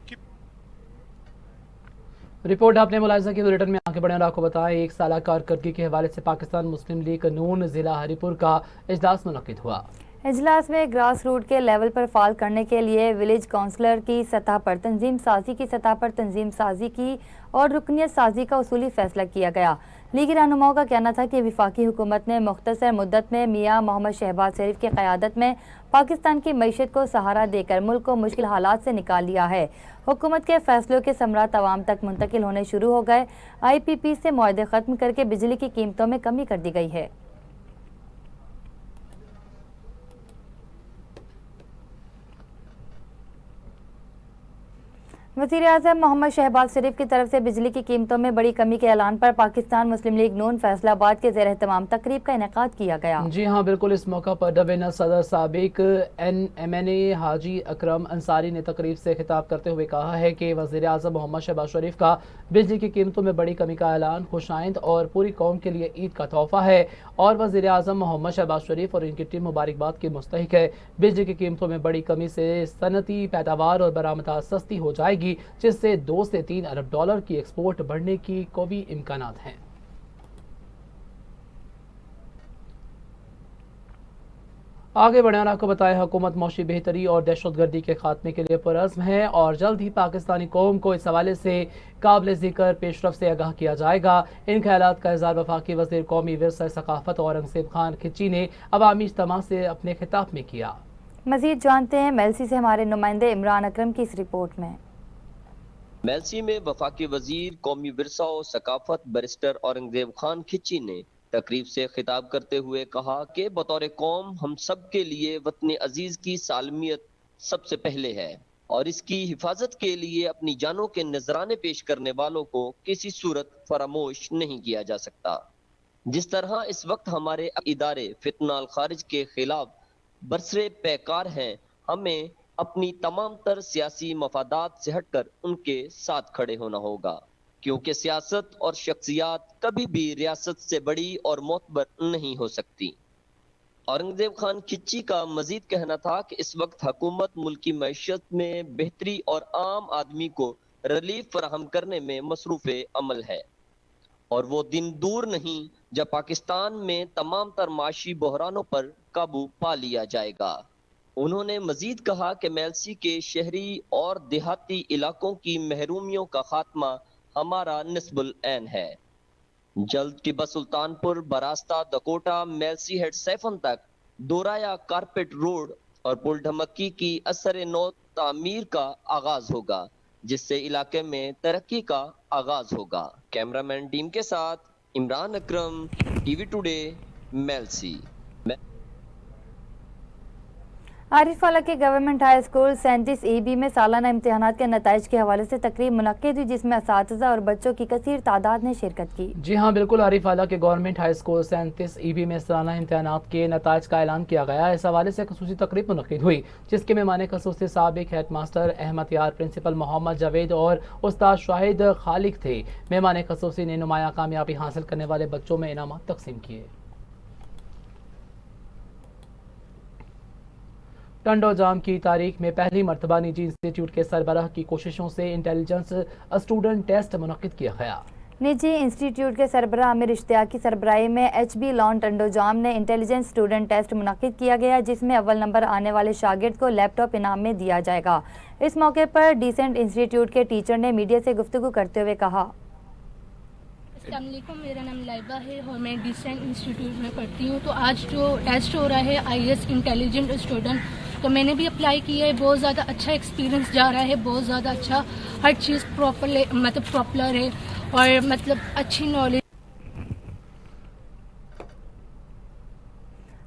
Report आपने मुलाहिजा की। बुलेटिन में आगे बढ़े और आपको बताएं, एक साल कारकर्दगी के हवाले से पाकिस्तान मुस्लिम लीग नून जिला हरिपुर का इजलास मुनक्किद हुआ। इजलास में ग्रास रूट के लेवल पर फाल करने के लिए विलेज काउंसलर की सतह पर तंजीम साजी की सतह पर तंजीम साजी की और रुकनियत साजी का उसूली फैसला किया गया। लीगी रहनुमाओं का कहना था कि वफाकी हुकूमत ने मुख्तसर मुद्दत में मियाँ मोहम्मद शहबाज शरीफ की क़यादत में पाकिस्तान की मईशत को सहारा देकर मुल्क को मुश्किल हालात से निकाल लिया है। हुकूमत के फैसलों के समरात अवाम तक मुंतकिल होने शुरू हो गए। IPP से मुआहदे ख़त्म करके बिजली की कीमतों में कमी कर दी गई है। वज़ीर-ए-आज़म मोहम्मद शहबाज शरीफ की तरफ से बिजली की कीमतों में बड़ी कमी के ऐलान पर पाकिस्तान मुस्लिम लीग नून फैसलाबाद के ज़ेर एहतमाम तकरीब का इनेकाद किया गया। जी हाँ बिल्कुल। इस मौका पर डबेना सदर साबिक NMNA हाजी अकरम अंसारी ने तकरीब से खिताब करते हुए कहा है कि वज़ीर-ए-आज़म मोहम्मद शहबाज शरीफ का बिजली की कीमतों में बड़ी कमी का ऐलान खुशाइंद और पूरी कौम के लिए ईद का तोहफा है और वज़ीर-ए-आज़म मोहम्मद शहबाज शरीफ और इनकी टीम मुबारकबाद की मुस्तहिक है। बिजली की कीमतों में बड़ी कमी से सनती पैदावार और बरामदात सस्ती हो जाएगी, जिससे 2 से 3 अरब डॉलर की एक्सपोर्ट बढ़ने की कवी इम्कानात हैं। आगे बढ़े और आपको बताएं, हुकूमत मौशी बेहतरी और दहशतगर्दी के खात्मे के लिए पुरअज़्म है और जल्द ही पाकिस्तानी कौम को इस हवाले से काबिल ज़िक्र पेशरफ से आगाह किया जाएगा। इन ख्यालात का इज़हार वफाकी वज़ीर कौमी विरसा सकाफ़त औरंगज़ेब खान खिच्ची ने अवामी इज्तिमा से अपने खिताब में किया। मज़ीद जानते हैं मेलसी से हमारे नुमाइंदे इमरान अकरम की इस रिपोर्ट में। मेलसी में वफाकी वजीर कौमी विरसा और सकाफत बैरिस्टर औरंगजेब खान खिच्ची ने तकरीब से खिताब करते हुए कहा कि बतौर कौम हम सब के लिए वतन अजीज की सालमियत सबसे पहले है और इसकी हिफाजत के लिए अपनी जानों के नजराने पेश करने वालों को किसी सूरत फरामोश नहीं किया जा सकता। जिस तरह इस वक्त हमारे इदारे फितनाल खारिज के खिलाफ बरसरे पैकार हैं, हमें अपनी तमाम तर सियासी मफादात से हटकर उनके साथ खड़े होना होगा, क्योंकि सियासत और शख्सियात कभी भी रियासत से बड़ी और मोतबर नहीं हो सकती। औरंगजेब खान खिच्ची का मजीद कहना था कि इस वक्त हुकूमत मुल्की मईशत में बेहतरी और आम आदमी को रिलीफ फराहम करने में मसरूफ़ अमल है और वो दिन दूर नहीं जब पाकिस्तान में तमाम तर माशी बहरानों पर काबू पा लिया जाएगा। उन्होंने मजीद कहा कि मेलसी के शहरी और देहाती इलाकों की महरूमियों का खात्मा हमारा निस्बुल ऐन है। जल्द टिब्बा सुल्तानपुर, बरास्ता, दकोटा, मेलसी हेड सैफन तक दोराया कारपेट रोड और पुल ढमक्की की असर नौ تعمیر کا آغاز ہوگا، جس سے علاقے میں ترقی کا آغاز ہوگا۔ کیمرامین ٹیم کے ساتھ عمران اکرم، ٹی وی ٹوڈے، میلسی۔ عارف والا کے گورنمنٹ ہائی اسکول 37EB میں سالانہ امتحانات کے نتائج کے حوالے سے تقریب منعقد ہوئی، جس میں اساتذہ اور بچوں کی کثیر تعداد نے شرکت کی۔ جی ہاں بالکل، عارف والا کے گورنمنٹ ہائی اسکول 37EB میں سالانہ امتحانات کے نتائج کا اعلان کیا گیا۔ اس حوالے سے خصوصی تقریب منعقد ہوئی، جس کے مہمان خصوصی سابق ہیڈ ماسٹر احمد یار، پرنسپل محمد جاوید اور استاد شاہد خالق تھے۔ مہمان خصوصی نے نمایاں کامیابی حاصل کرنے والے بچوں میں انعامات تقسیم کیے۔ ٹنڈو جام کی تاریخ میں پہلی مرتبہ نجی انسٹی ٹیوٹ کے سربراہ کی کوششوں سے انٹیلیجنس اسٹوڈنٹ ٹیسٹ منعقد کیا گیا۔ نجی انسٹی ٹیوٹ کے سربراہ عامر اشتیاق کی سربراہی میں HB لان ٹنڈو جام نے انٹیلیجنس اسٹوڈنٹ ٹیسٹ منعقد کیا گیا، جس میں اول نمبر آنے والے شاگرد کو لیپ ٹاپ انعام میں دیا جائے گا۔ اس موقع پر ڈیسنٹ انسٹی ٹیوٹ کے ٹیچر نے میڈیا سے گفتگو کرتے ہوئے کہا: السلام علیکم، میرا نام لائبہ ہے اور میں ڈیسنٹ انسٹیٹیوٹ میں پڑھتی ہوں۔ تو آج جو ٹیسٹ ہو رہا ہے IAS انٹیلیجنٹ اسٹوڈنٹ، تو میں نے بھی اپلائی کیا ہے۔ بہت زیادہ اچھا ایکسپیرینس جا رہا ہے، بہت زیادہ اچھا، ہر چیز پراپر ہے اور اچھی نالج۔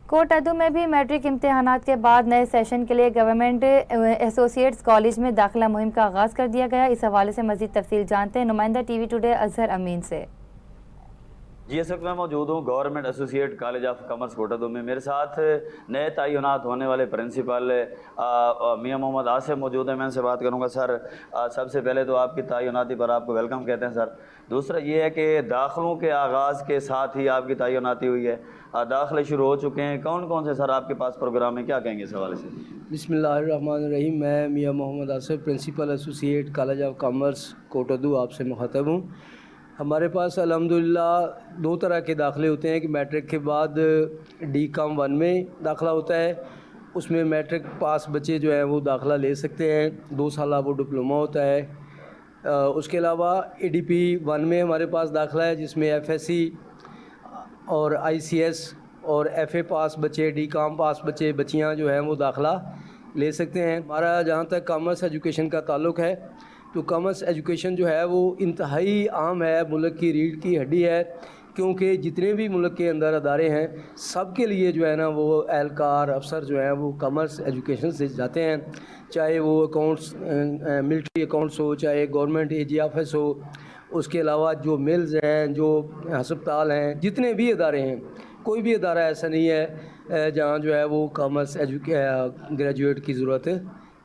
کوٹ ادو میں بھی میٹرک امتحانات کے بعد نئے سیشن کے لیے گورنمنٹ ایسوسیٹس کالج میں داخلہ مہم کا آغاز کر دیا گیا۔ اس حوالے سے مزید تفصیل جانتے ہیں نمائندہ TV Today Azhar Amin سے۔ جی اس وقت میں موجود ہوں government associate college of commerce Kot Addu میں۔ میرے ساتھ نئے تعینات ہونے والے پرنسپل میاں محمد آصف موجود ہیں، میں ان سے بات کروں گا۔ سر، سب سے پہلے تو آپ کی تعیناتی پر آپ کو ویلکم کہتے ہیں سر۔ دوسرا یہ ہے کہ داخلوں کے آغاز کے ساتھ ہی آپ کی تعیناتی ہوئی ہے، داخلے شروع ہو چکے ہیں، کون کون سے سر آپ کے پاس پروگرام ہیں، کیا کہیں گے اس حوالے سے؟ بسم اللہ الرحمن الرحیم، میں Mian Muhammad Asif principal associate college of commerce Kot Addu آپ سے مخاطب ہوں۔ ہمارے پاس الحمدللہ دو طرح کے داخلے ہوتے ہیں کہ میٹرک کے بعد DCOM 1 میں داخلہ ہوتا ہے، اس میں میٹرک پاس بچے جو ہیں وہ داخلہ لے سکتے ہیں، 2 سالہ وہ ڈپلومہ ہوتا ہے۔ اس کے علاوہ ADP 1 میں ہمارے پاس داخلہ ہے، جس میں FSC اور ICS اور FA پاس بچے، DCOM پاس بچے بچیاں جو ہیں وہ داخلہ لے سکتے ہیں۔ ہمارا جہاں تک کامرس ایجوکیشن کا تعلق ہے تو کامرس ایجوکیشن جو ہے وہ انتہائی عام ہے، ملک کی ریڑھ کی ہڈی ہے، کیونکہ جتنے بھی ملک کے اندر ادارے ہیں سب کے لیے جو ہے نا وہ اہلکار افسر جو ہیں وہ کامرس ایجوکیشن سے جاتے ہیں، چاہے وہ اکاؤنٹس ملٹری اکاؤنٹس ہو، چاہے گورنمنٹ AG آفس ہو، اس کے علاوہ جو ملز ہیں، جو ہسپتال ہیں، جتنے بھی ادارے ہیں، کوئی بھی ادارہ ایسا نہیں ہے جہاں جو ہے وہ کامرس گریجویٹ کی ضرورت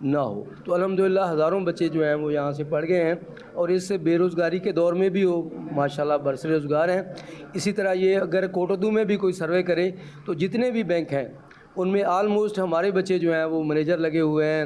نہ ہو۔ تو الحمدللہ ہزاروں بچے جو ہیں وہ یہاں سے پڑھ گئے ہیں اور اس سے بے روزگاری کے دور میں بھی وہ ماشاءاللہ برسر روزگار ہیں۔ اسی طرح یہ اگر کوٹ ادو میں بھی کوئی سروے کرے تو جتنے بھی بینک ہیں ان میں آلموسٹ ہمارے بچے جو ہیں وہ مینیجر لگے ہوئے ہیں،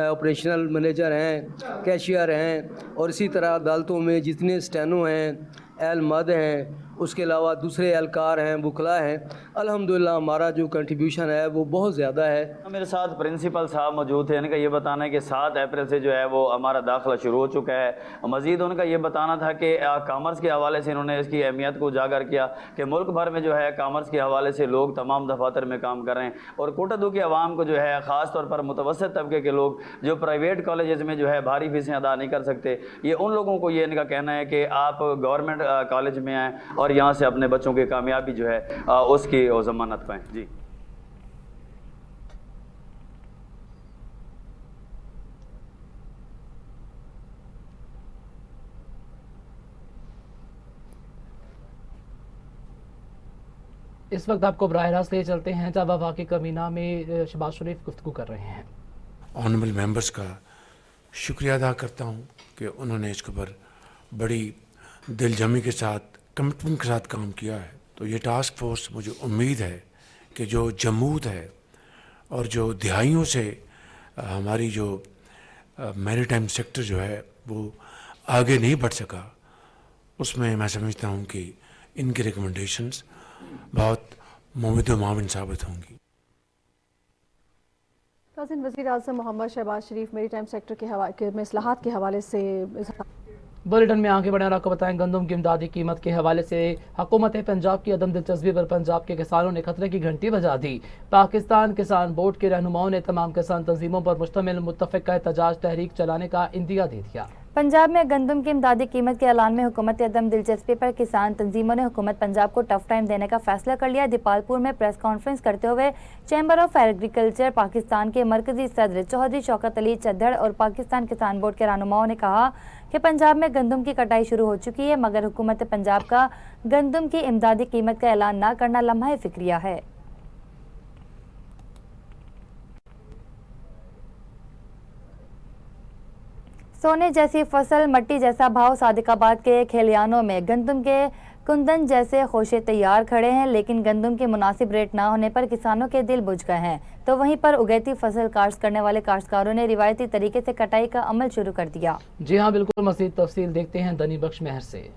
آپریشنل مینیجر ہیں، کیشیئر ہیں، اور اسی طرح عدالتوں میں جتنے اسٹینو ہیں، اہل مد ہیں، اس کے علاوہ دوسرے اہلکار ہیں، وکلاء ہیں، الحمدللہ ہمارا جو کنٹریبیوشن ہے وہ بہت زیادہ ہے۔ میرے ساتھ پرنسپل صاحب موجود ہیں، ان کا یہ بتانا ہے کہ 7 اپریل سے جو ہے وہ ہمارا داخلہ شروع ہو چکا ہے۔ مزید ان کا یہ بتانا تھا کہ کامرس کے حوالے سے انہوں نے اس کی اہمیت کو اجاگر کیا کہ ملک بھر میں جو ہے کامرس کے حوالے سے لوگ تمام دفاتر میں کام کر رہے ہیں، اور کوٹ ادو کے عوام کو جو ہے خاص طور پر متوسط طبقے کے لوگ جو پرائیویٹ کالجز میں جو ہے بھاری فیسیں ادا نہیں کر سکتے، یہ ان لوگوں کو یہ ان کا کہنا ہے کہ آپ گورنمنٹ کالج میں آئیں اور یہاں سے اپنے بچوں کی کامیابی جو ہے اس کی ضمانت پائیں۔ جی اس وقت آپ کو براہ راست لے چلتے ہیں جب واقعی کمینہ میں شہباز شریف گفتگو کر رہے ہیں۔ آنریبل ممبرس کا شکریہ ادا کرتا ہوں کہ انہوں نے اس کے اوپر بڑی دل جمی کے ساتھ، کمٹمنٹ کے ساتھ کام کیا ہے۔ تو یہ ٹاسک فورس مجھے امید ہے کہ جو جمود ہے اور جو دہائیوں سے ہماری جو میری ٹائم سیکٹر جو ہے وہ آگے نہیں بڑھ سکا، اس میں میں سمجھتا ہوں کہ ان کی ریکمنڈیشنز بہت مفید و معاون ثابت ہوں گی۔ وزیر اعظم محمد شہباز شریف میری ٹائم سیکٹر کے میں اصلاحات کے حوالے سے बुलेटिन में आगे बढ़े और आपको बताएं, गंदम की इमदादी कीमत के हवाले से हुकूमत पंजाब की अदम दिलचस्पी पर पंजाब के किसानों ने खतरे की घंटी बजा दी। पाकिस्तान किसान बोर्ड के रहनुमाओं ने तमाम किसान तंजीमों पर मुश्तमिल मुत्तफ़िक़ा एहतजाज तहरीक चलाने का इंदिया दे दिया। पंजाब में गंदम की इमदादी कीमत के ऐलान में हुकूमत अदम दिलचस्पी पर किसान तंजीमों ने हुकूमत पंजाब को टफ टाइम देने का फैसला कर लिया। दीपालपुर में प्रेस कॉन्फ्रेंस करते हुए चैम्बर ऑफ एग्रीकल्चर पाकिस्तान के मरकजी सदर चौधरी शौकत अली चद्दड़ और पाकिस्तान किसान बोर्ड के रहनुमाओं ने कहा कि पंजाब में गंदम की कटाई शुरू हो चुकी है, मगर हुकूमत पंजाब का गंदम की इमदादी कीमत का ऐलान न करना लम्हा फिक्रिया है। सोने जैसी फसल, मट्टी जैसा भाव। सादिकाबाद के खेलियानों में गंदम के कुंदन जैसे खोशे तैयार खड़े हैं, लेकिन गंदम के मुनासिब रेट ना होने पर किसानों के दिल बुझ गए हैं। तो वहीं पर उगैती फसल काश्त करने वाले काश्तकारों ने रिवायती तरीके से कटाई का अमल शुरू कर दिया। जी हाँ बिल्कुल, मज़ीद तफसील देखते हैं दनी बख्श महर से।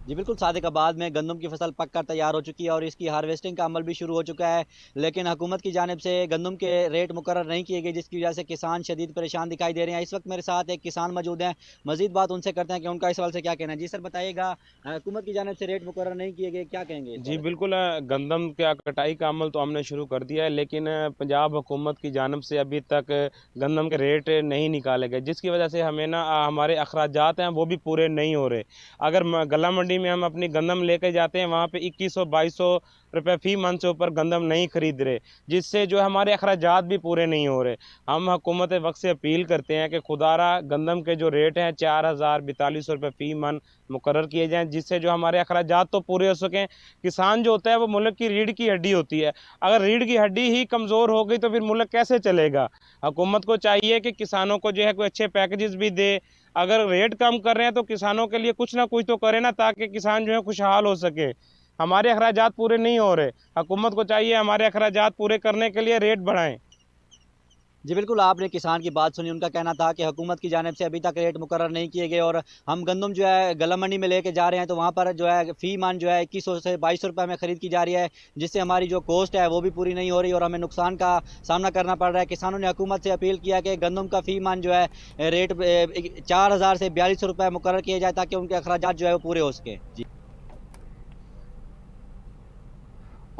जी बिल्कुल, सादिकाबाद में गंदम की फसल पक कर तैयार हो चुकी है और इसकी हार्वेस्टिंग का अमल भी शुरू हो चुका है, लेकिन हुकूमत की जानिब से गंदम के रेट मुकर्रर नहीं किए गए, जिसकी वजह से किसान शदीद परेशान दिखाई दे रहे हैं। इस वक्त मेरे साथ एक किसान मौजूद हैं, मजीद बात उनसे करते हैं कि उनका इस सवाल से क्या कहना है। जी सर बताइएगा, हुकूमत की जानिब से रेट मुकर्रर नहीं किए गए, क्या कहेंगे? जी बिल्कुल, गंदम के कटाई का अमल तो हमने शुरू कर दिया है, लेकिन पंजाब हुकूमत की जानिब से अभी तक गंदम के रेट नहीं निकाले गए, जिसकी वजह से हमें ना हमारे अखराजात हैं वो भी पूरे नहीं हो रहे। अगर गला मंडी में हम अपनी गंदम लेके जाते हैं, वहाँ पे 2100-2200 रुपये फी मन से ऊपर गंदम नहीं खरीद रहे, जिससे जो हमारे अखराजात भी पूरे नहीं हो रहे। हम हुकूमत वक्त से अपील करते हैं कि खुदारा गंदम के जो रेट हैं 4042 रुपये फी मन मुकर्रर किए जाएं, जिससे जो हमारे अखराजात तो पूरे हो सकें। किसान जो होता है वो मुल्क की रीढ़ की हड्डी होती है, अगर रीढ़ की हड्डी ही कमज़ोर हो गई तो फिर मुल्क कैसे चलेगा। हुकूमत को चाहिए कि किसानों को जो है कोई अच्छे पैकेजेस भी दे, अगर रेट कम कर रहे हैं तो किसानों के लिए कुछ ना कुछ तो करें ना, ताकि किसान जो है खुशहाल हो सके। हमारे अखराजात पूरे नहीं हो रहे, हुकूमत को चाहिए हमारे अखराजात पूरे करने के लिए रेट बढ़ाएं। जी बिल्कुल, आपने किसान की बात सुनी, उनका कहना था कि हुकूमत की जानिब से अभी तक रेट मुकर्रर नहीं किए गए और हम गंदम जो है गला मंडी में लेके जा रहे हैं तो वहाँ पर जो है फ़ी मान जो है 2100 से 2200 रुपये में ख़रीद की जा रही है, जिससे हमारी जो कॉस्ट है वो भी पूरी नहीं हो रही और हमें नुकसान का सामना करना पड़ रहा है। किसानों ने हुकूमत से अपील किया कि गंदम का फ़ी मान जो है रेट 4000 से 4200 रुपये मुकर्रर किए जाए, ताकि उनके अखराजात जो है वो पूरे हो सके। जी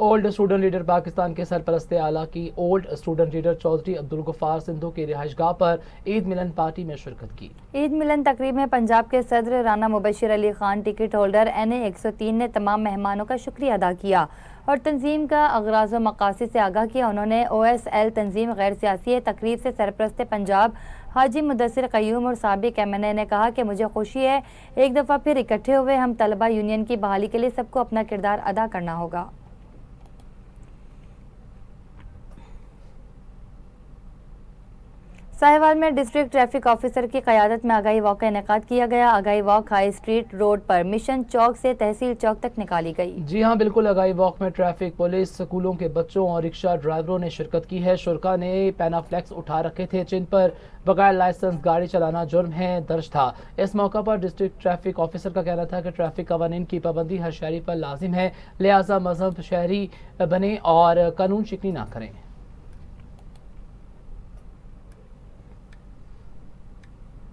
ओल्ड स्टूडेंट लीडर पाकिस्तान के सरपरस्त आला की old student leader Chaudhry Abdul Ghaffar Sindhu की रिहाइशगाह पर ईद मिलन पार्टी में शिरकत की। ईद मिलन तकरीब में पंजाब के सदर Rana Mubashir Ali Khan, ticket holder NA 103 ने तमाम मेहमानों का शुक्रिया अदा किया और तंजीम का अगराज़ व मकासद से आगाह किया। उन्होंने OSL तंजीम गैर सियासी है तकरीब से सरपरस्त पंजाब हाजी मुदस्सिर क़य्यूम और साबिक MNA ने कहा कि मुझे खुशी है एक दफ़ा फिर इकट्ठे हुए, हम तलबा यूनियन की बहाली के लिए सबको अपना किरदार अदा करना होगा। साहिवाल में डिस्ट्रिक्ट ट्रैफिक ऑफिसर की क़यादत में आगाही वॉक का इनेकाद किया गया। आगाही वॉक हाई स्ट्रीट रोड पर मिशन चौक से तहसील चौक तक निकाली गई। जी हाँ बिल्कुल, आगाही वॉक में ट्रैफिक पुलिस, स्कूलों के बच्चों और रिक्शा ड्राइवरों ने शिरकत की है। शुरका ने पैनाफ्लेक्स उठा रखे थे जिन पर बगैर लाइसेंस गाड़ी चलाना जुर्म है दर्ज था। इस मौका पर डिस्ट्रिक्ट ट्रैफिक ऑफिसर का कहना था कि ट्रैफिक कवानीन की पाबंदी हर शहरी पर लाजिम है, लिहाजा मजहब शहरी बने और कानून शिकनी ना करें।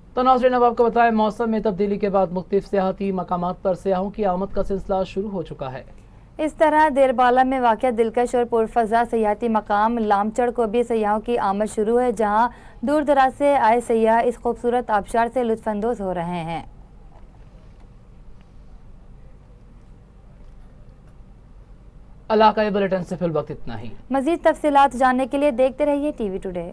तो नाज़रीन, अब आपको बताएं, मौसम में तब्दीली के बाद मुख्तलिफ सियाहती मकामात पर सियाहों की आमद का सिलसिला शुरू हो चुका है। इस तरह देरबाला में वाक़या दिलकश और पुरफज़ा सियाहती मकाम लामचड़ को भी सयाहों की आमद शुरू है, जहां दूर दराज से आए सयाह इस खूबसूरत आबशार से लुत्फ़अंदोज़ हो रहे हैं। इलाकाई बुलेटिन से फिल वक्त इतना ही। मज़ीद तफसीलात जानने के लिए देखते रहिए TV टुडे।